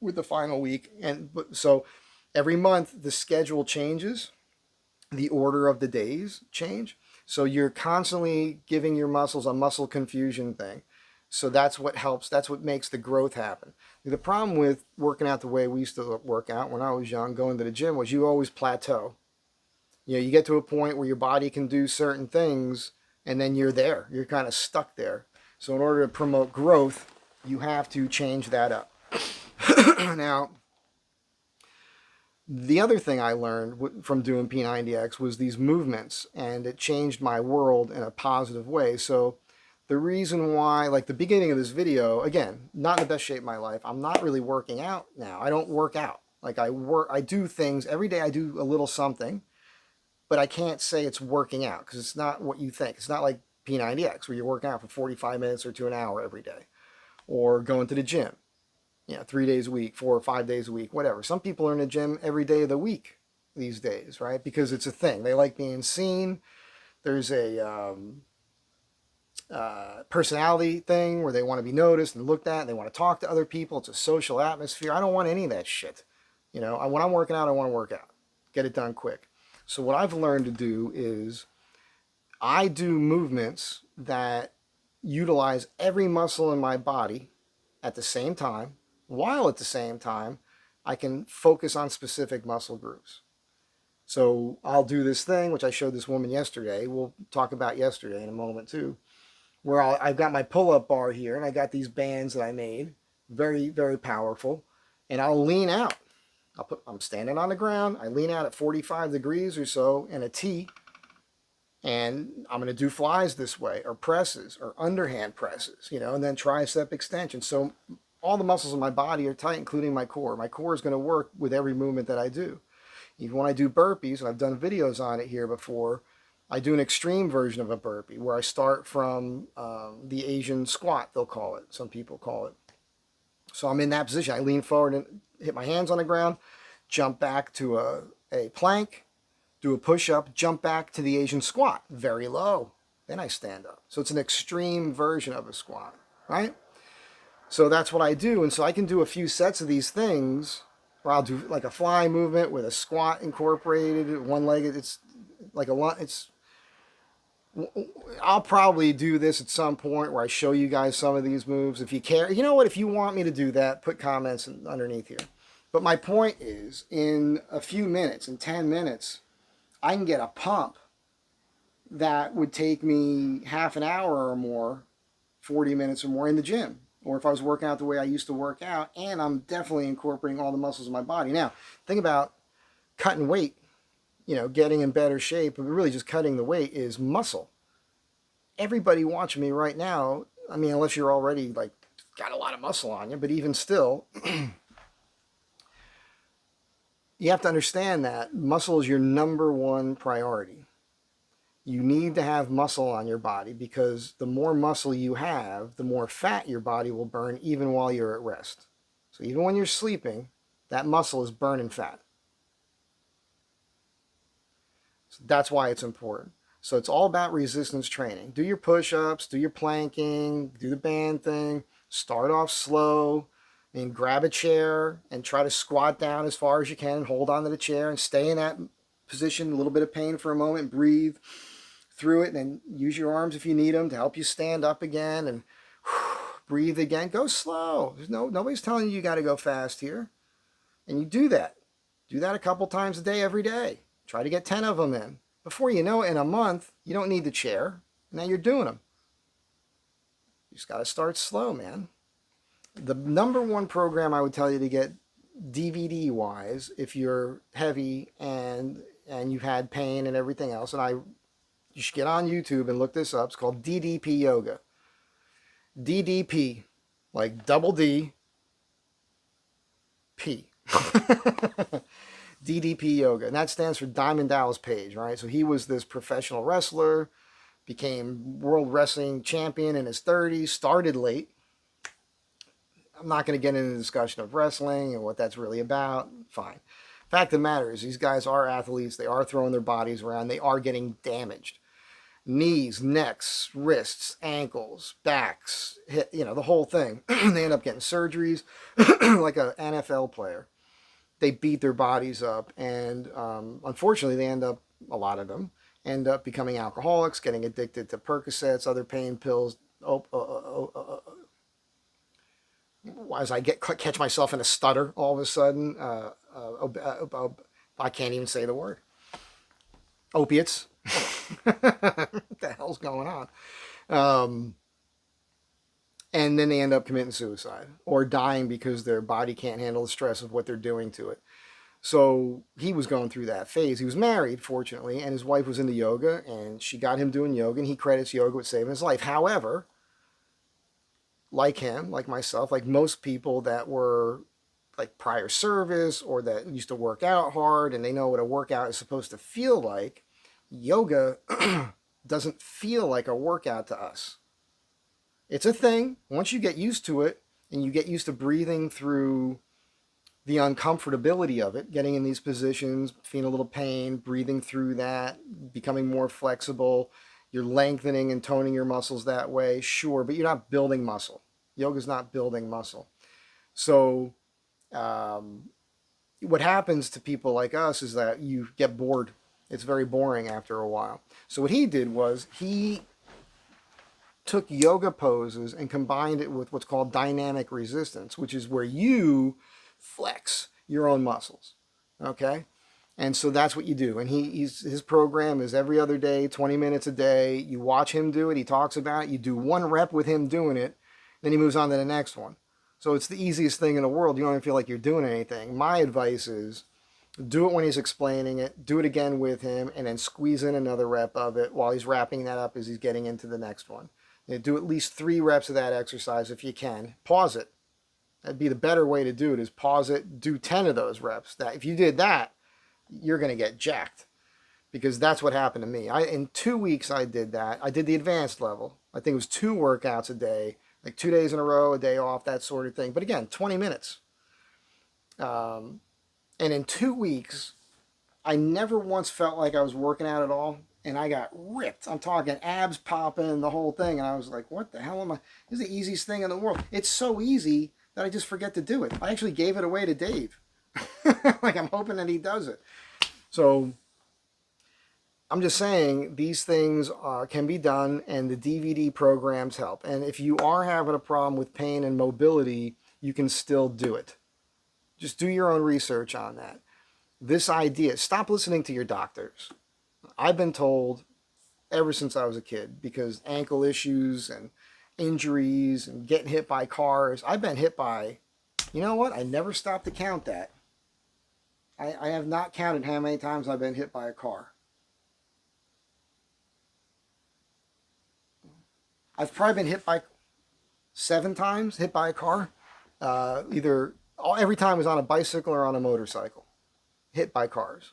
Speaker 1: with the final week. And so every month the schedule changes. The order of the days change. So you're constantly giving your muscles a muscle confusion thing. So that's what helps. That's what makes the growth happen. The problem with working out the way we used to work out when I was young, going to the gym, was you always plateau. You know, you get to a point where your body can do certain things, and then you're there. You're kind of stuck there. So in order to promote growth, you have to change that up. Now, the other thing I learned from doing P90X was these movements, and it changed my world in a positive way. So the reason why, like the beginning of this video, again, not in the best shape of my life. I'm not really working out now. I don't work out. Like I do things every day. I do a little something, but I can't say it's working out because it's not what you think. It's not like P90X where you're working out for 45 minutes or to an hour every day, or going to the gym. 3 days a week, 4 or 5 days a week, whatever. Some people are in the gym every day of the week these days, right? Because it's a thing. They like being seen. There's a personality thing where they want to be noticed and looked at, and they want to talk to other people. It's a social atmosphere. I don't want any of that shit. When I'm working out, I want to work out. Get it done quick. So what I've learned to do is I do movements that utilize every muscle in my body at the same time, while at the same time I can focus on specific muscle groups. So I'll do this thing, which I showed this woman yesterday. We'll talk about yesterday in a moment too, where I've got my pull-up bar here, and I got these bands that I made, very, very powerful, and I'll lean out. I'm standing on the ground. I lean out at 45 degrees or so in a T, And I'm going to do flies this way, or presses, or underhand presses, and then tricep extension. So all the muscles in my body are tight, including my core. My core is going to work with every movement that I do. Even when I do burpees, and I've done videos on it here before, I do an extreme version of a burpee where I start from the Asian squat, they'll call it. Some people call it. So I'm in that position. I lean forward and hit my hands on the ground, jump back to a plank, do a push-up, jump back to the Asian squat, very low. Then I stand up. So it's an extreme version of a squat, right? So that's what I do. And so I can do a few sets of these things, or I'll do like a fly movement with a squat incorporated, one-legged. It's like I'll probably do this at some point where I show you guys some of these moves. If you care, you know what, if you want me to do that, put comments underneath here. But my point is, in a few minutes, in 10 minutes, I can get a pump that would take me half an hour or more, 40 minutes or more in the gym. Or if I was working out the way I used to work out, and I'm definitely incorporating all the muscles in my body. Now, think about cutting weight, getting in better shape, but really just cutting the weight is muscle. Everybody watching me right now, I mean, unless you're already like got a lot of muscle on you, but even still, you have to understand that muscle is your number one priority. You need to have muscle on your body because the more muscle you have, the more fat your body will burn even while you're at rest. So even when you're sleeping, that muscle is burning fat. So that's why it's important. So it's all about resistance training. Do your push-ups, do your planking, do the band thing, start off slow, and grab a chair and try to squat down as far as you can, hold onto the chair and stay in that position, a little bit of pain for a moment, breathe through it, and then use your arms if you need them to help you stand up again, and breathe again. Go slow. Nobody's telling you got to go fast here. And you do that. Do that a couple times a day, every day. Try to get 10 of them in. Before you know it, in a month, you don't need the chair. Now you're doing them. You just got to start slow, man. The number one program I would tell you to get DVD-wise, if you're heavy and you've had pain and everything else, you should get on YouTube and look this up. It's called DDP Yoga. DDP, like double D, P. DDP Yoga. And that stands for Diamond Dallas Page, right? So he was this professional wrestler, became world wrestling champion in his 30s, started late. I'm not going to get into the discussion of wrestling and what that's really about. Fine. Fact of the matter is, these guys are athletes. They are throwing their bodies around. They are getting damaged. Knees, necks, wrists, ankles, backs, the whole thing. They end up getting surgeries like an NFL player. They beat their bodies up, and unfortunately, a lot of them end up becoming alcoholics, getting addicted to Percocets, other pain pills. As I catch myself in a stutter all of a sudden, I can't even say the word. Opiates. What the hell's going on? And then they end up committing suicide or dying because their body can't handle the stress of what they're doing to it. So he was going through that phase. He was married, fortunately, and his wife was into yoga, and she got him doing yoga, and he credits yoga with saving his life. However, like him, like myself, like most people that were like prior service or that used to work out hard and they know what a workout is supposed to feel like, yoga doesn't feel like a workout to us. It's a thing. Once you get used to it and you get used to breathing through the uncomfortability of it, getting in these positions, feeling a little pain, breathing through that, becoming more flexible, you're lengthening and toning your muscles that way, sure, but you're not building muscle. Yoga's not building muscle. So what happens to people like us is that you get bored. It's very boring after a while. So what he did was he took yoga poses and combined it with what's called dynamic resistance, which is where you flex your own muscles, okay? And so that's what you do. And his program is every other day, 20 minutes a day. You watch him do it. He talks about it. You do one rep with him doing it. Then he moves on to the next one. So it's the easiest thing in the world. You don't even feel like you're doing anything. My advice is Do it when he's explaining it. Do it again with him, and then squeeze in another rep of it while he's wrapping that up as he's getting into the next one. Do at least 3 reps of that exercise if you can. Pause it. That'd be the better way to do it, is pause it, do 10 of those reps. That if you did that, you're going to get jacked, because that's what happened to me. In 2 weeks I did that. I did the advanced level. I think it was 2 workouts a day, like 2 days in a row, a day off, that sort of thing. But again, 20 minutes. And in 2 weeks, I never once felt like I was working out at all. And I got ripped. I'm talking abs popping, the whole thing. And I was like, what the hell am I? This is the easiest thing in the world. It's so easy that I just forget to do it. I actually gave it away to Dave. Like, I'm hoping that he does it. So I'm just saying, these things can be done, and the DVD programs help. And if you are having a problem with pain and mobility, you can still do it. Just do your own research on that. This idea, stop listening to your doctors. I've been told ever since I was a kid, because ankle issues and injuries and getting hit by cars, I've been hit by, you know what? I never stopped to count that. I have not counted how many times I've been hit by a car. I've probably been hit by 7 times, hit by a car. Every time was on a bicycle or on a motorcycle, hit by cars.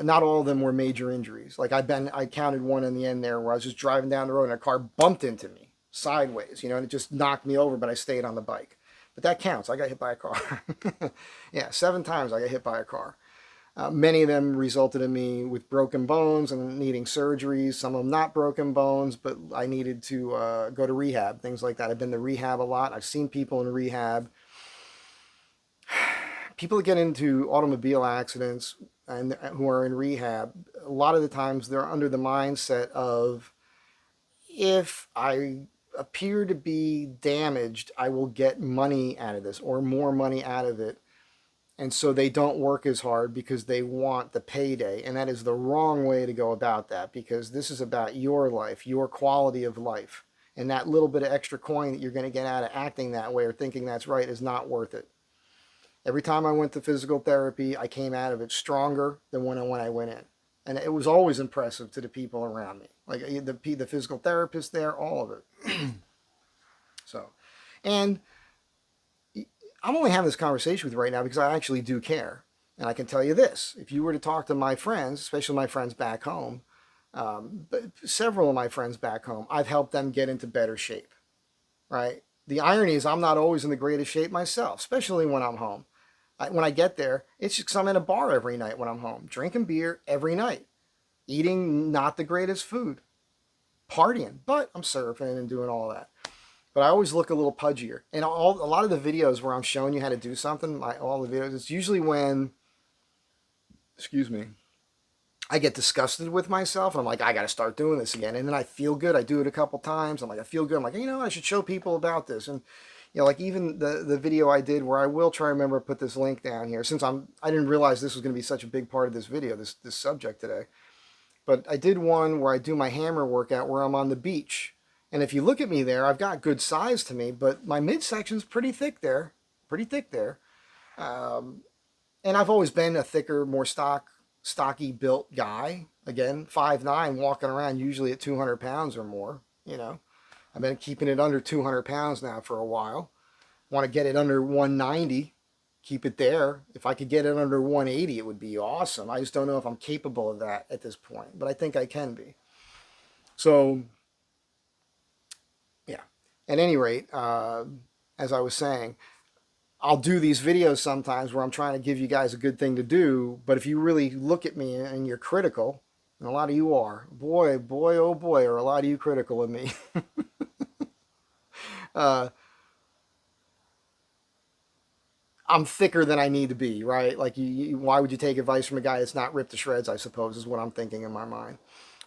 Speaker 1: Not all of them were major injuries. Like I counted one in the end there where I was just driving down the road and a car bumped into me sideways, and it just knocked me over, but I stayed on the bike. But that counts. I got hit by a car. Yeah, 7 times I got hit by a car. Many of them resulted in me with broken bones and needing surgeries. Some of them not broken bones, but I needed to go to rehab, things like that. I've been to rehab a lot. I've seen people in rehab. People that get into automobile accidents and who are in rehab, a lot of the times they're under the mindset of, if I appear to be damaged, I will get money out of this, or more money out of it. And so they don't work as hard because they want the payday. And that is the wrong way to go about that, because this is about your life, your quality of life. And that little bit of extra coin that you're going to get out of acting that way or thinking that's right is not worth it. Every time I went to physical therapy, I came out of it stronger than when I went in. And it was always impressive to the people around me. Like the physical therapist there, all of it. So, and I'm only having this conversation with you right now because I actually do care. And I can tell you this, if you were to talk to my friends, especially my friends back home, but several of my friends back home, I've helped them get into better shape, right? The irony is I'm not always in the greatest shape myself, especially when I'm home. When I get there, it's just 'cause I'm in a bar every night when I'm home, drinking beer every night, eating not the greatest food, partying, but I'm surfing and doing all that. But I always look a little pudgier. And a lot of the videos where I'm showing you how to do something, all the videos, it's usually when, excuse me, I get disgusted with myself. And I'm like, I got to start doing this again. And then I feel good. I do it a couple times. I'm like, I feel good. I'm like, I should show people about this. And, like even the video I did, where I will try to remember to put this link down here, since I didn't realize this was going to be such a big part of this video, this subject today. But I did one where I do my hammer workout where I'm on the beach. And if you look at me there, I've got good size to me, but my midsection's pretty thick there. And I've always been a thicker, more stocky built guy. Again, 5'9", walking around usually at 200 pounds or more. I've been keeping it under 200 pounds now for a while. Want to get it under 190, keep it there. If I could get it under 180, it would be awesome. I just don't know if I'm capable of that at this point, but I think I can be. So, yeah. At any rate, as I was saying, I'll do these videos sometimes where I'm trying to give you guys a good thing to do, but if you really look at me and you're critical, and a lot of you are, boy, oh boy, are a lot of you critical of me. I'm thicker than I need to be, right? Like, why would you take advice from a guy that's not ripped to shreds, I suppose, is what I'm thinking in my mind.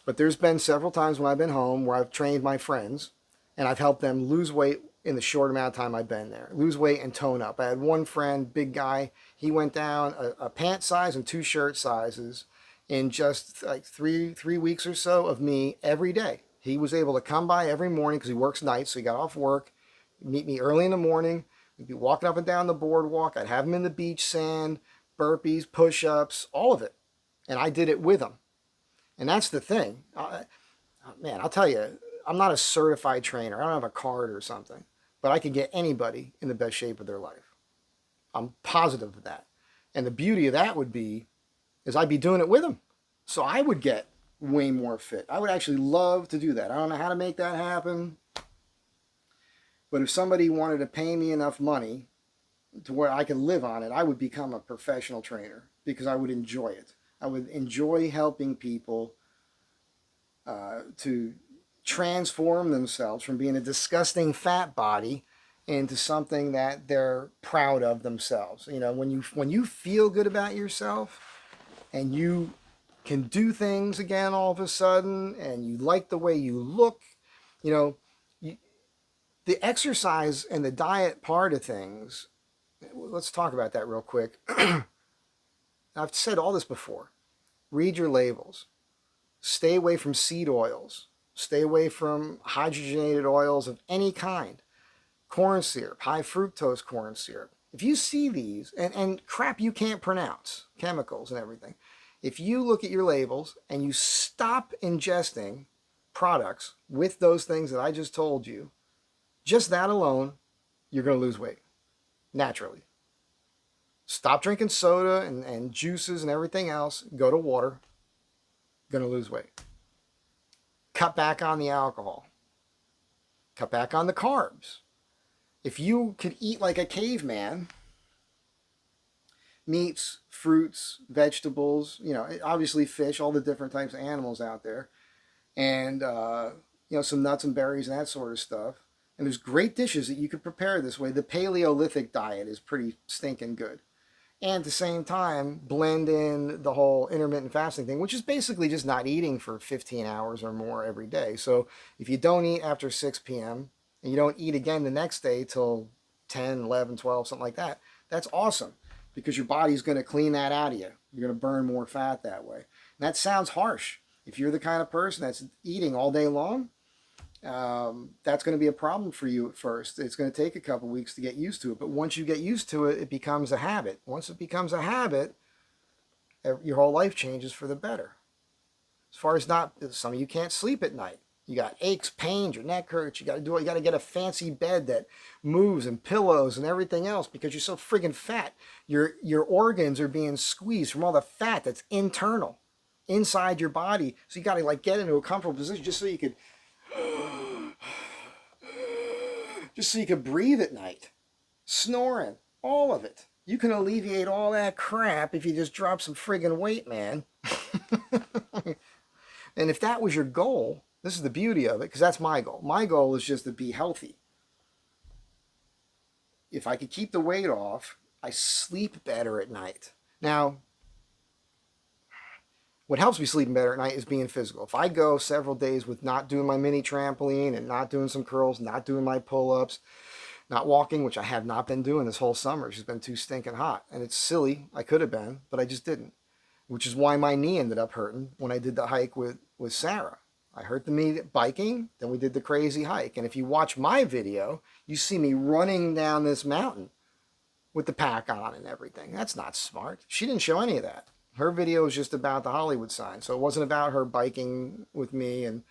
Speaker 1: But there's been several times when I've been home where I've trained my friends, and I've helped them lose weight in the short amount of time I've been there. Lose weight and tone up. I had one friend, big guy, he went down a pant size and 2 shirt sizes in just like three weeks or so of me every day. He was able to come by every morning because he works nights, so he got off work, meet me early in the morning. We'd be walking up and down the boardwalk. I'd have him in the beach sand, burpees, push-ups, all of it. And I did it with them. And that's the thing. Man, I'll tell you, I'm not a certified trainer. I don't have a card or something. But I can get anybody in the best shape of their life. I'm positive of that. And the beauty of that would be, is I'd be doing it with them. So I would get way more fit. I would actually love to do that. I don't know how to make that happen. But if somebody wanted to pay me enough money to where I could live on it, I would become a professional trainer because I would enjoy it. I would enjoy helping people to transform themselves from being a disgusting fat body into something that they're proud of themselves. You know, when you feel good about yourself and you can do things again all of a sudden and you like the way you look, you know, the exercise and the diet part of things, let's talk about that real quick. I've said all this before. Read your labels. Stay away from seed oils. Stay away from hydrogenated oils of any kind. Corn syrup, high fructose corn syrup. If you see these, and crap you can't pronounce, chemicals and everything, if you look at your labels and you stop ingesting products with those things that I just told you, just that alone, you're going to lose weight, naturally. Stop drinking soda and juices and everything else. Go to water. Going to lose weight. Cut back on the alcohol. Cut back on the carbs. If you could eat like a caveman, meats, fruits, vegetables, you know, obviously fish, all the different types of animals out there, and, you know, some nuts and berries and that sort of stuff. And there's great dishes that you could prepare this way. The Paleolithic diet is pretty stinking good. And at the same time, blend in the whole intermittent fasting thing, which is basically just not eating for 15 hours or more every day. So if you don't eat after 6 p.m. and you don't eat again the next day till 10, 11, 12, something like that, that's awesome because your body's going to clean that out of you. You're going to burn more fat that way. And that sounds harsh. If you're the kind of person that's eating all day long, that's going to be a problem for you at first. It's going to take a couple weeks to get used to it. But once you get used to it, it becomes a habit. Once it becomes a habit, your whole life changes for the better. As far as some of you can't sleep at night. You got aches, pains, your neck hurts. You got to get a fancy bed that moves and pillows and everything else because you're so friggin' fat. Your organs are being squeezed from all the fat that's internal inside your body. So you got to like get into a comfortable position just so you could breathe at night. Snoring, all of it. You can alleviate all that crap if you just drop some friggin' weight, man. And if that was your goal, this is the beauty of it, because that's my goal. My goal is just to be healthy. If I could keep the weight off, I sleep better at night. Now, what helps me sleeping better at night is being physical. If I go several days with not doing my mini trampoline and not doing some curls, not doing my pull-ups, not walking, which I have not been doing this whole summer. It's just been too stinking hot. And it's silly. I could have been, but I just didn't. Which is why my knee ended up hurting when I did the hike with Sarah. I hurt the knee biking, then we did the crazy hike. And if you watch my video, you see me running down this mountain with the pack on and everything. That's not smart. She didn't show any of that. Her video was just about the Hollywood sign. So it wasn't about her biking with me and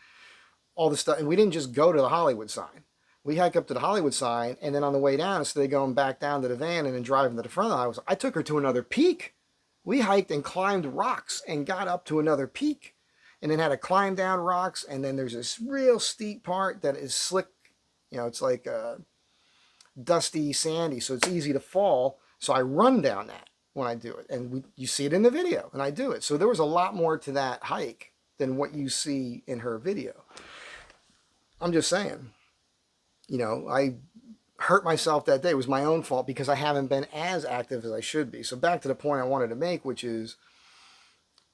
Speaker 1: all the stuff. And we didn't just go to the Hollywood sign. We hiked up to the Hollywood sign, and then on the way down, instead of going back down to the van and then driving to the front of the Hollywood sign, I took her to another peak. We hiked and climbed rocks and got up to another peak. And then had to climb down rocks, and then there's this real steep part that is slick. You know, it's like dusty, sandy, so it's easy to fall. So I run down that when I do it. And you see it in the video, and I do it. So there was a lot more to that hike than what you see in her video. I'm just saying, you know, I hurt myself that day. It was my own fault because I haven't been as active as I should be. So back to the point I wanted to make, which is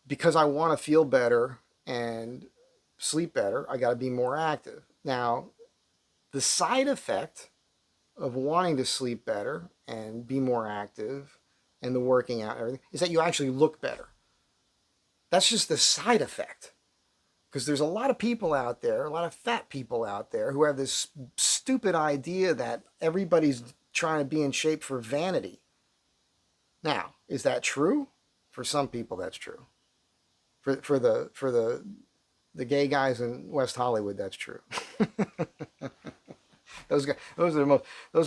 Speaker 1: because I want to feel better and sleep better, I got to be more active. Now, the side effect of wanting to sleep better and be more active and the working out and everything is that you actually look better. That's just the side effect. Because there's a lot of people out there, a lot of fat people out there who have this stupid idea that everybody's trying to be in shape for vanity. Now, is that true? For some people, that's true. For the gay guys in West Hollywood, that's true. Those guys, those are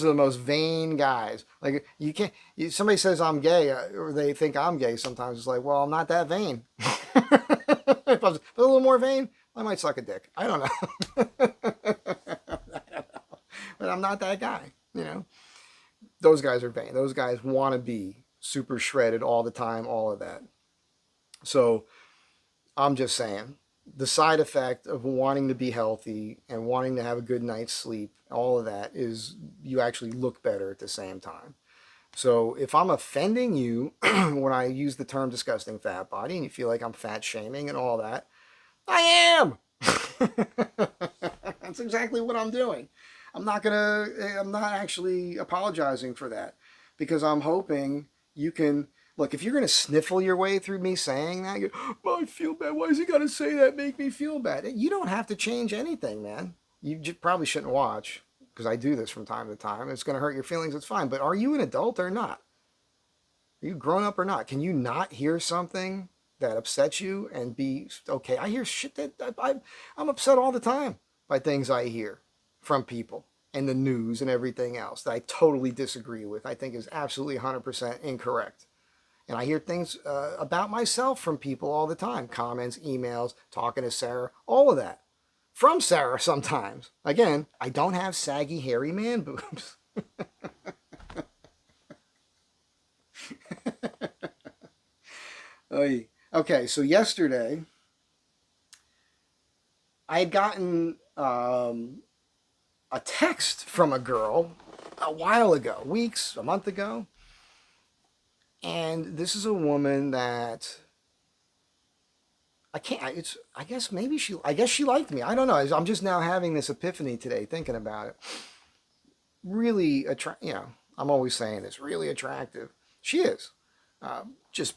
Speaker 1: the most vain guys. Like you can't. Somebody says I'm gay, or they think I'm gay. Sometimes it's like, well, I'm not that vain. If I was a little more vain, I might suck a dick. I don't know. But I'm not that guy. You know, those guys are vain. Those guys want to be super shredded all the time, all of that. So I'm just saying, the side effect of wanting to be healthy and wanting to have a good night's sleep, all of that is you actually look better at the same time. So if I'm offending you when I use the term disgusting fat body and you feel like I'm fat shaming and all that, I am. That's exactly what I'm doing. I'm not actually apologizing for that, because I'm hoping you can, look, if you're going to sniffle your way through me saying that, oh, I feel bad. Why is he got to say that? Make me feel bad. You don't have to change anything, man. You probably shouldn't watch, because I do this from time to time. It's going to hurt your feelings. It's fine. But are you an adult or not? Are you grown up or not? Can you not hear something that upsets you and be okay? I hear shit that I'm upset all the time by things I hear from people and the news and everything else that I totally disagree with. I think is absolutely 100% incorrect. And I hear things about myself from people all the time. Comments, emails, talking to Sarah, all of that. From Sarah sometimes. Again, I don't have saggy, hairy man boobs. Okay, so yesterday, I had gotten a text from a girl a while ago, weeks, a month ago. And this is a woman that I guess she liked me. I don't know. I'm just now having this epiphany today thinking about it. Really I'm always saying this, really attractive. She is. Just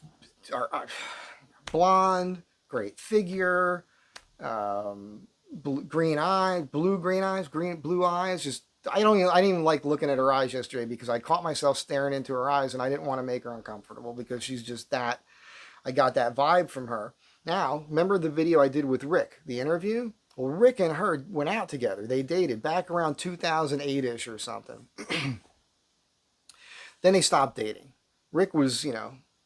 Speaker 1: blonde, great figure, blue green eyes, blue eyes. Just I didn't even like looking at her eyes yesterday, because I caught myself staring into her eyes and I didn't want to make her uncomfortable, because she's just that. I got that vibe from her. Now, remember the video I did with Rick, the interview? Well, Rick and her went out together. They dated back around 2008-ish or something. Then they stopped dating. Rick was,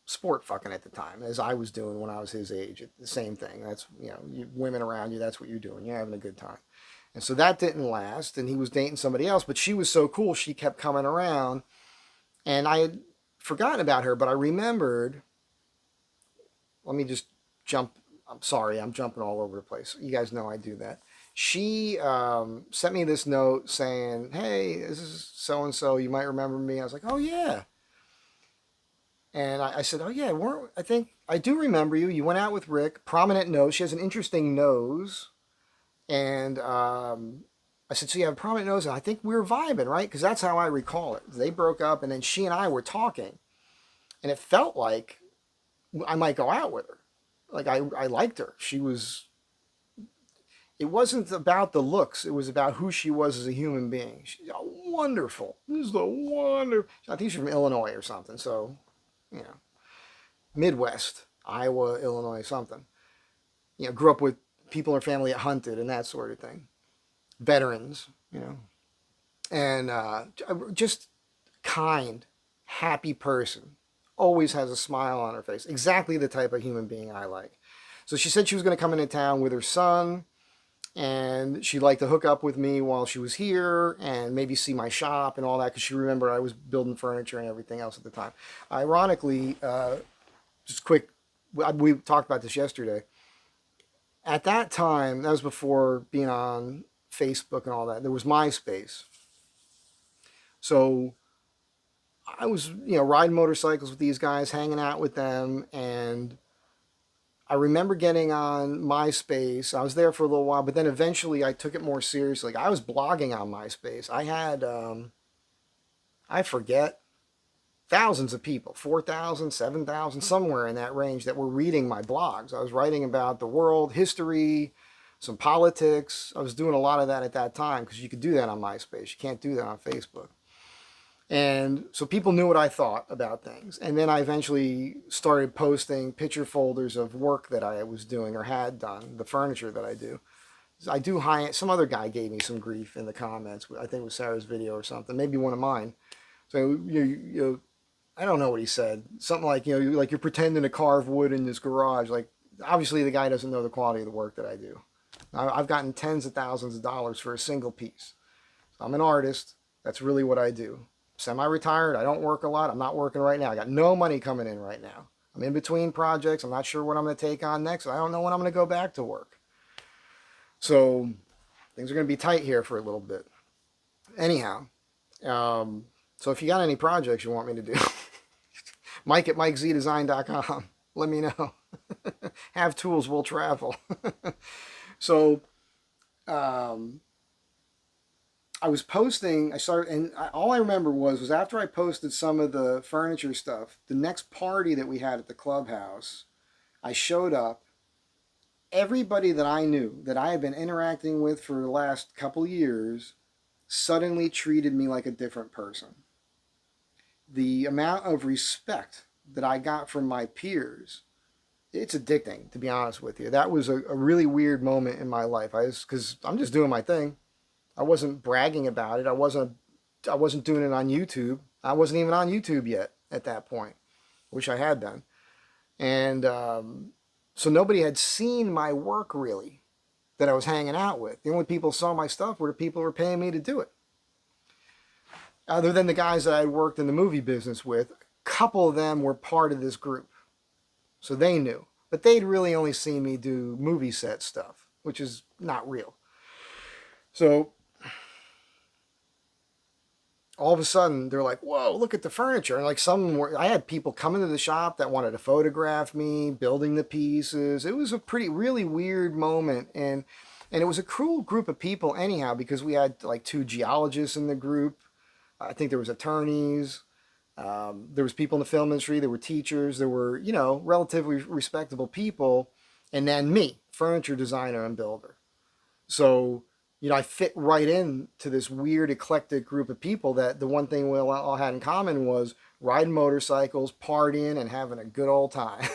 Speaker 1: sport fucking at the time, as I was doing when I was his age. The same thing. That's, women around you, that's what you're doing. You're having a good time. And so that didn't last, and he was dating somebody else, but she was so cool, she kept coming around. And I had forgotten about her, but I remembered, let me just jump, I'm sorry, I'm jumping all over the place. You guys know I do that. She sent me this note saying, hey, this is so-and-so, you might remember me. I was like, oh yeah. And I said, oh yeah, I think I do remember you. You went out with Rick, prominent nose. She has an interesting nose. And I said, so you have a prominent nose, and I think we were vibing, right? Because that's how I recall it. They broke up, and then she and I were talking. And it felt like I might go out with her. Like, I liked her. It wasn't about the looks. It was about who she was as a human being. She's wonderful. This is the wonderful. I think she's from Illinois or something. So, Midwest, Iowa, Illinois, something. Grew up with people in her family that hunted and that sort of thing. Veterans, and just kind, happy person. Always has a smile on her face. Exactly the type of human being I like. So she said she was going to come into town with her son, and she'd like to hook up with me while she was here and maybe see my shop and all that, because she remembered I was building furniture and everything else at the time. Ironically, just quick, we talked about this yesterday. At that time, that was before being on Facebook and all that, there was MySpace. So I was, riding motorcycles with these guys, hanging out with them, and I remember getting on MySpace. I was there for a little while, but then eventually I took it more seriously. I was blogging on MySpace. I had, I forget, thousands of people, 4,000, 7,000, somewhere in that range, that were reading my blogs. I was writing about the world, history, some politics. I was doing a lot of that at that time, because you could do that on MySpace. You can't do that on Facebook. And so people knew what I thought about things. And then I eventually started posting picture folders of work that I was doing or had done, the furniture that I do. I do high. Some other guy gave me some grief in the comments. I think it was Sarah's video or something, maybe one of mine. So I don't know what he said. Something like, like you're pretending to carve wood in this garage. Like, obviously the guy doesn't know the quality of the work that I do. I've gotten tens of thousands of dollars for a single piece. So I'm an artist. That's really what I do. Semi-retired. I don't work a lot. I'm not working right now. I got no money coming in right now. I'm in between projects. I'm not sure what I'm going to take on next. I don't know when I'm going to go back to work. So things are going to be tight here for a little bit. Anyhow, so if you got any projects you want me to do, Mike at MikeZDesign.com. Let me know. Have tools, we'll travel. So I was posting, all I remember was after I posted some of the furniture stuff, the next party that we had at the clubhouse, I showed up. Everybody that I knew, that I had been interacting with for the last couple years, suddenly treated me like a different person. The amount of respect that I got from my peers, it's addicting, to be honest with you. That was a really weird moment in my life. Because I'm just doing my thing. I wasn't bragging about it. I wasn't doing it on YouTube. I wasn't even on YouTube yet at that point. Wish I had been. And so nobody had seen my work really that I was hanging out with. The only people who saw my stuff were the people who were paying me to do it. Other than the guys that I had worked in the movie business with, a couple of them were part of this group. So they knew. But they'd really only seen me do movie set stuff, which is not real. So all of a sudden they're like, whoa, look at the furniture. And like I had people come into the shop that wanted to photograph me, building the pieces. It was a really weird moment. And it was a cool group of people anyhow, because we had like 2 geologists in the group. I think there was attorneys. There was people in the film industry. There were teachers. There were, relatively respectable people. And then me, furniture designer and builder. So I fit right into this weird eclectic group of people that the one thing we all had in common was riding motorcycles, partying, and having a good old time.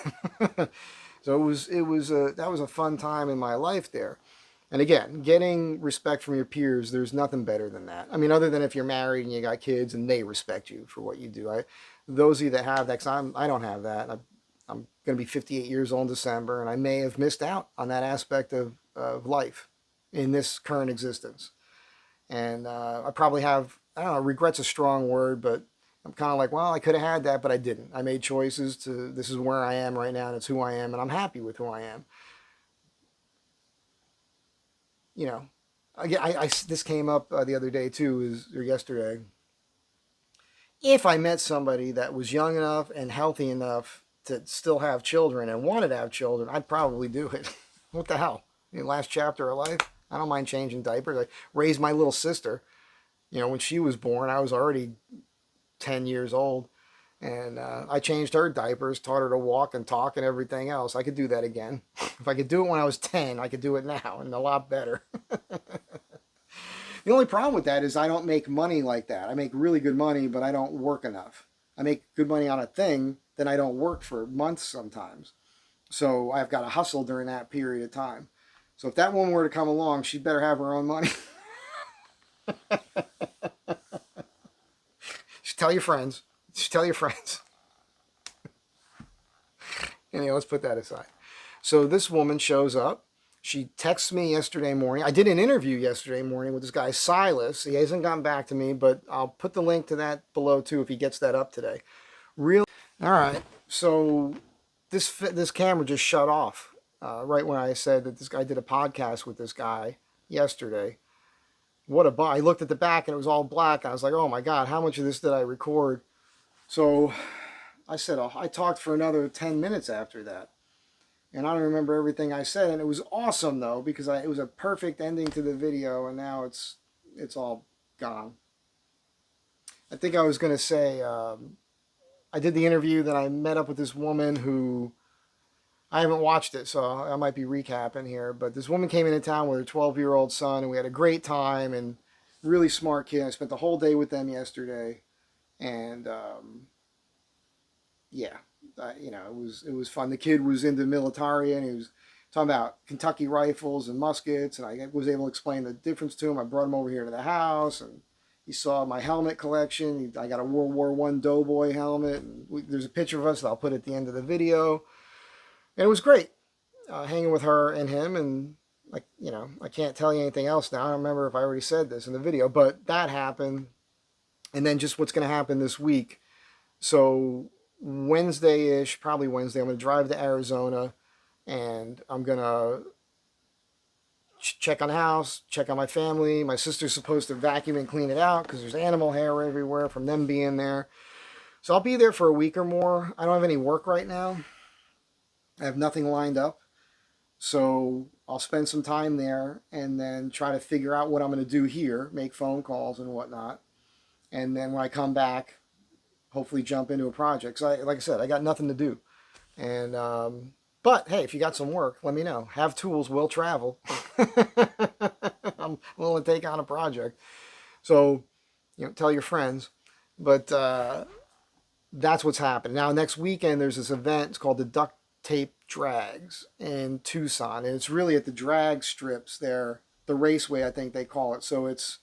Speaker 1: So that was a fun time in my life there. And again, getting respect from your peers, there's nothing better than that. I mean, other than if you're married and you got kids and they respect you for what you do. Those of you that have that, because I don't have that. I'm going to be 58 years old in December, and I may have missed out on that aspect of life in this current existence. And I probably have, I don't know, regret's a strong word, but I'm kind of like, well, I could have had that, but I didn't. I made choices this is where I am right now, and it's who I am, and I'm happy with who I am. This came up the other day too, or yesterday. If I met somebody that was young enough and healthy enough to still have children and wanted to have children, I'd probably do it. What the hell? Last chapter of life. I don't mind changing diapers. I raised my little sister. When she was born, I was already 10 years old. And I changed her diapers, taught her to walk and talk and everything else. I could do that again. If I could do it when I was 10, I could do it now, and a lot better. The only problem with that is I don't make money like that. I make really good money, but I don't work enough. I make good money on a thing, then I don't work for months sometimes. So I've got to hustle during that period of time. So if that woman were to come along, she'd better have her own money. Just tell your friends. Anyway, let's put that aside. So this woman shows up. She texts me yesterday morning. I did an interview yesterday morning with this guy, Silas. He hasn't gotten back to me, but I'll put the link to that below too if he gets that up today. All right. So this camera just shut off right when I said that this guy did a podcast with this guy yesterday. What a bummer. I looked at the back and it was all black. I was like, oh my God, how much of this did I record? So I said, I talked for another 10 minutes after that. And I don't remember everything I said. And it was awesome though, because it was a perfect ending to the video, and now it's all gone. I think I was going to say, I did the interview, then I met up with this woman who, I haven't watched it, so I might be recapping here, but this woman came into town with her 12-year-old son, and we had a great time, and really smart kid. I spent the whole day with them yesterday. And yeah, you know, it was fun. The kid was into military, and he was talking about Kentucky rifles and muskets, and I was able to explain the difference to him. I brought him over here to the house, and he saw my helmet collection. I got a World War I Doughboy helmet, and there's a picture of us that I'll put at the end of the video. And it was great hanging with her and him, and like, you know, I can't tell you anything else now. I don't remember if I already said this in the video, but that happened. And then just what's going to happen this week. So Wednesday-ish, probably Wednesday, I'm going to drive to Arizona, and I'm going to check on the house, check on my family. My sister's supposed to vacuum and clean it out because there's animal hair everywhere from them being there. So I'll be there for a week or more. I don't have any work right now. I have nothing lined up. So I'll spend some time there and then try to figure out what I'm going to do here, make phone calls and whatnot. And then when I come back, hopefully jump into a project. So like I said, I got nothing to do. And but hey, if you got some work, let me know. Have tools, will travel. I'm willing to take on a project. So, you know, tell your friends. But that's what's happening. Now, next weekend, there's this event. It's called the Duct Tape Drags in Tucson. And it's really at the drag strips there. The Raceway, I think they call it. So it's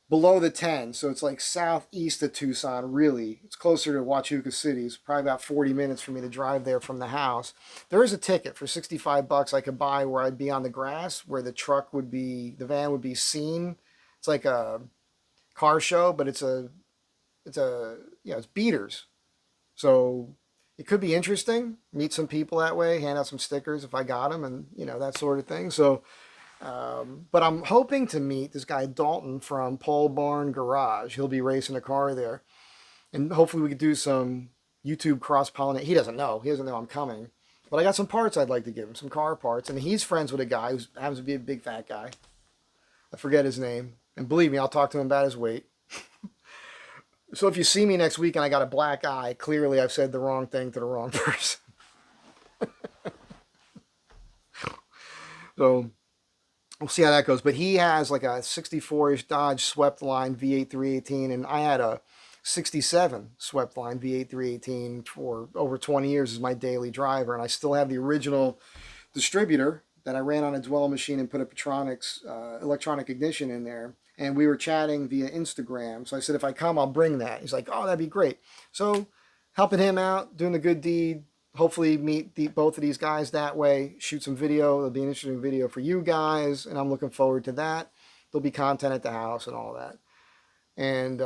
Speaker 1: below the 10. So it's like southeast of Tucson, really. It's closer to Huachuca City. It's probably about 40 minutes for me to drive there from the house. There is a ticket for $65 I could buy where I'd be on the grass, where the truck would be, the van would be seen. It's like a car show, but it's beaters. So it could be interesting. Meet some people that way, hand out some stickers if I got them, and, you know, that sort of thing. So, but I'm hoping to meet this guy Dalton from Pole Barn Garage. He'll be racing a car there. And hopefully we could do some YouTube cross-pollinate. He doesn't know. He doesn't know I'm coming. But I got some parts I'd like to give him, some car parts. And he's friends with a guy who happens to be a big fat guy. I forget his name. And believe me, I'll talk to him about his weight. So if you see me next week and I got a black eye, clearly I've said the wrong thing to the wrong person. So we'll see how that goes. But he has like a 64-ish Dodge swept line V8 318, and I had a 67 swept line V8 318 for over 20 years as my daily driver, and I still have the original distributor that I ran on a dwell machine and put a Petronix electronic ignition in there. And we were chatting via Instagram. So I said, if I come, I'll bring that. He's like, oh, that'd be great. So helping him out, doing the good deed. Hopefully meet both of these guys that way. Shoot some video. It'll be an interesting video for you guys. And I'm looking forward to that. There'll be content at the house and all that. And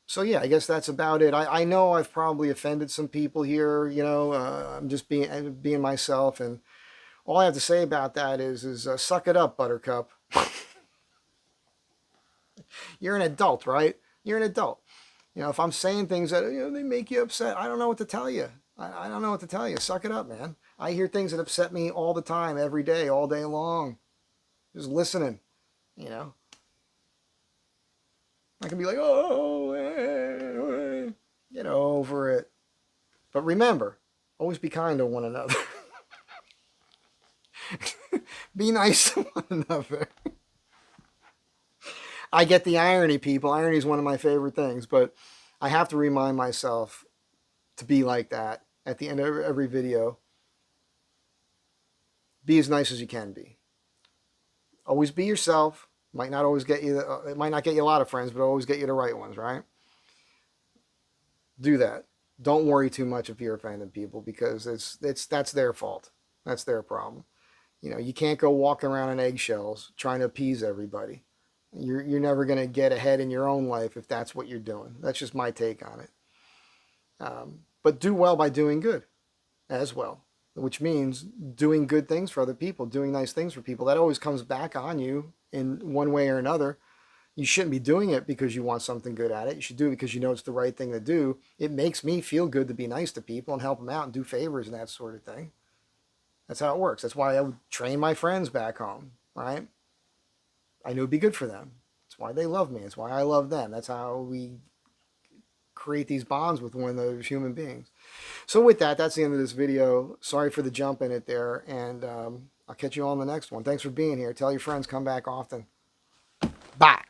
Speaker 1: so, yeah, I guess that's about it. I know I've probably offended some people here. You know, I'm just being myself. And all I have to say about that is suck it up, Buttercup. You're an adult, right? You're an adult. You know, if I'm saying things that, you know, they make you upset, I don't know what to tell you. I don't know what to tell you. Suck it up, man. I hear things that upset me all the time, every day, all day long. Just listening, you know. I can be like, oh, get over it. But remember, always be kind to one another. Be nice to one another. I get the irony, people. Irony is one of my favorite things, but I have to remind myself to be like that at the end of every video. Be as nice as you can be. Always be yourself. Might not always get you. It might not get you a lot of friends, but always get you the right ones, right? Do that. Don't worry too much if you're offending people, because that's their fault. That's their problem. You know, you can't go walking around in eggshells trying to appease everybody. You're never going to get ahead in your own life if that's what you're doing. That's just my take on it. But do well by doing good as well, which means doing good things for other people, doing nice things for people. That always comes back on you in one way or another. You shouldn't be doing it because you want something good at it. You should do it because you know it's the right thing to do. It makes me feel good to be nice to people and help them out and do favors and that sort of thing. That's how it works. That's why I would train my friends back home, right? I knew it'd be good for them. That's why they love me. That's why I love them. That's how we create these bonds with one another as human beings. So with that, that's the end of this video. Sorry for the jump in it there, and I'll catch you all in the next one. Thanks for being here. Tell your friends, come back often. Bye.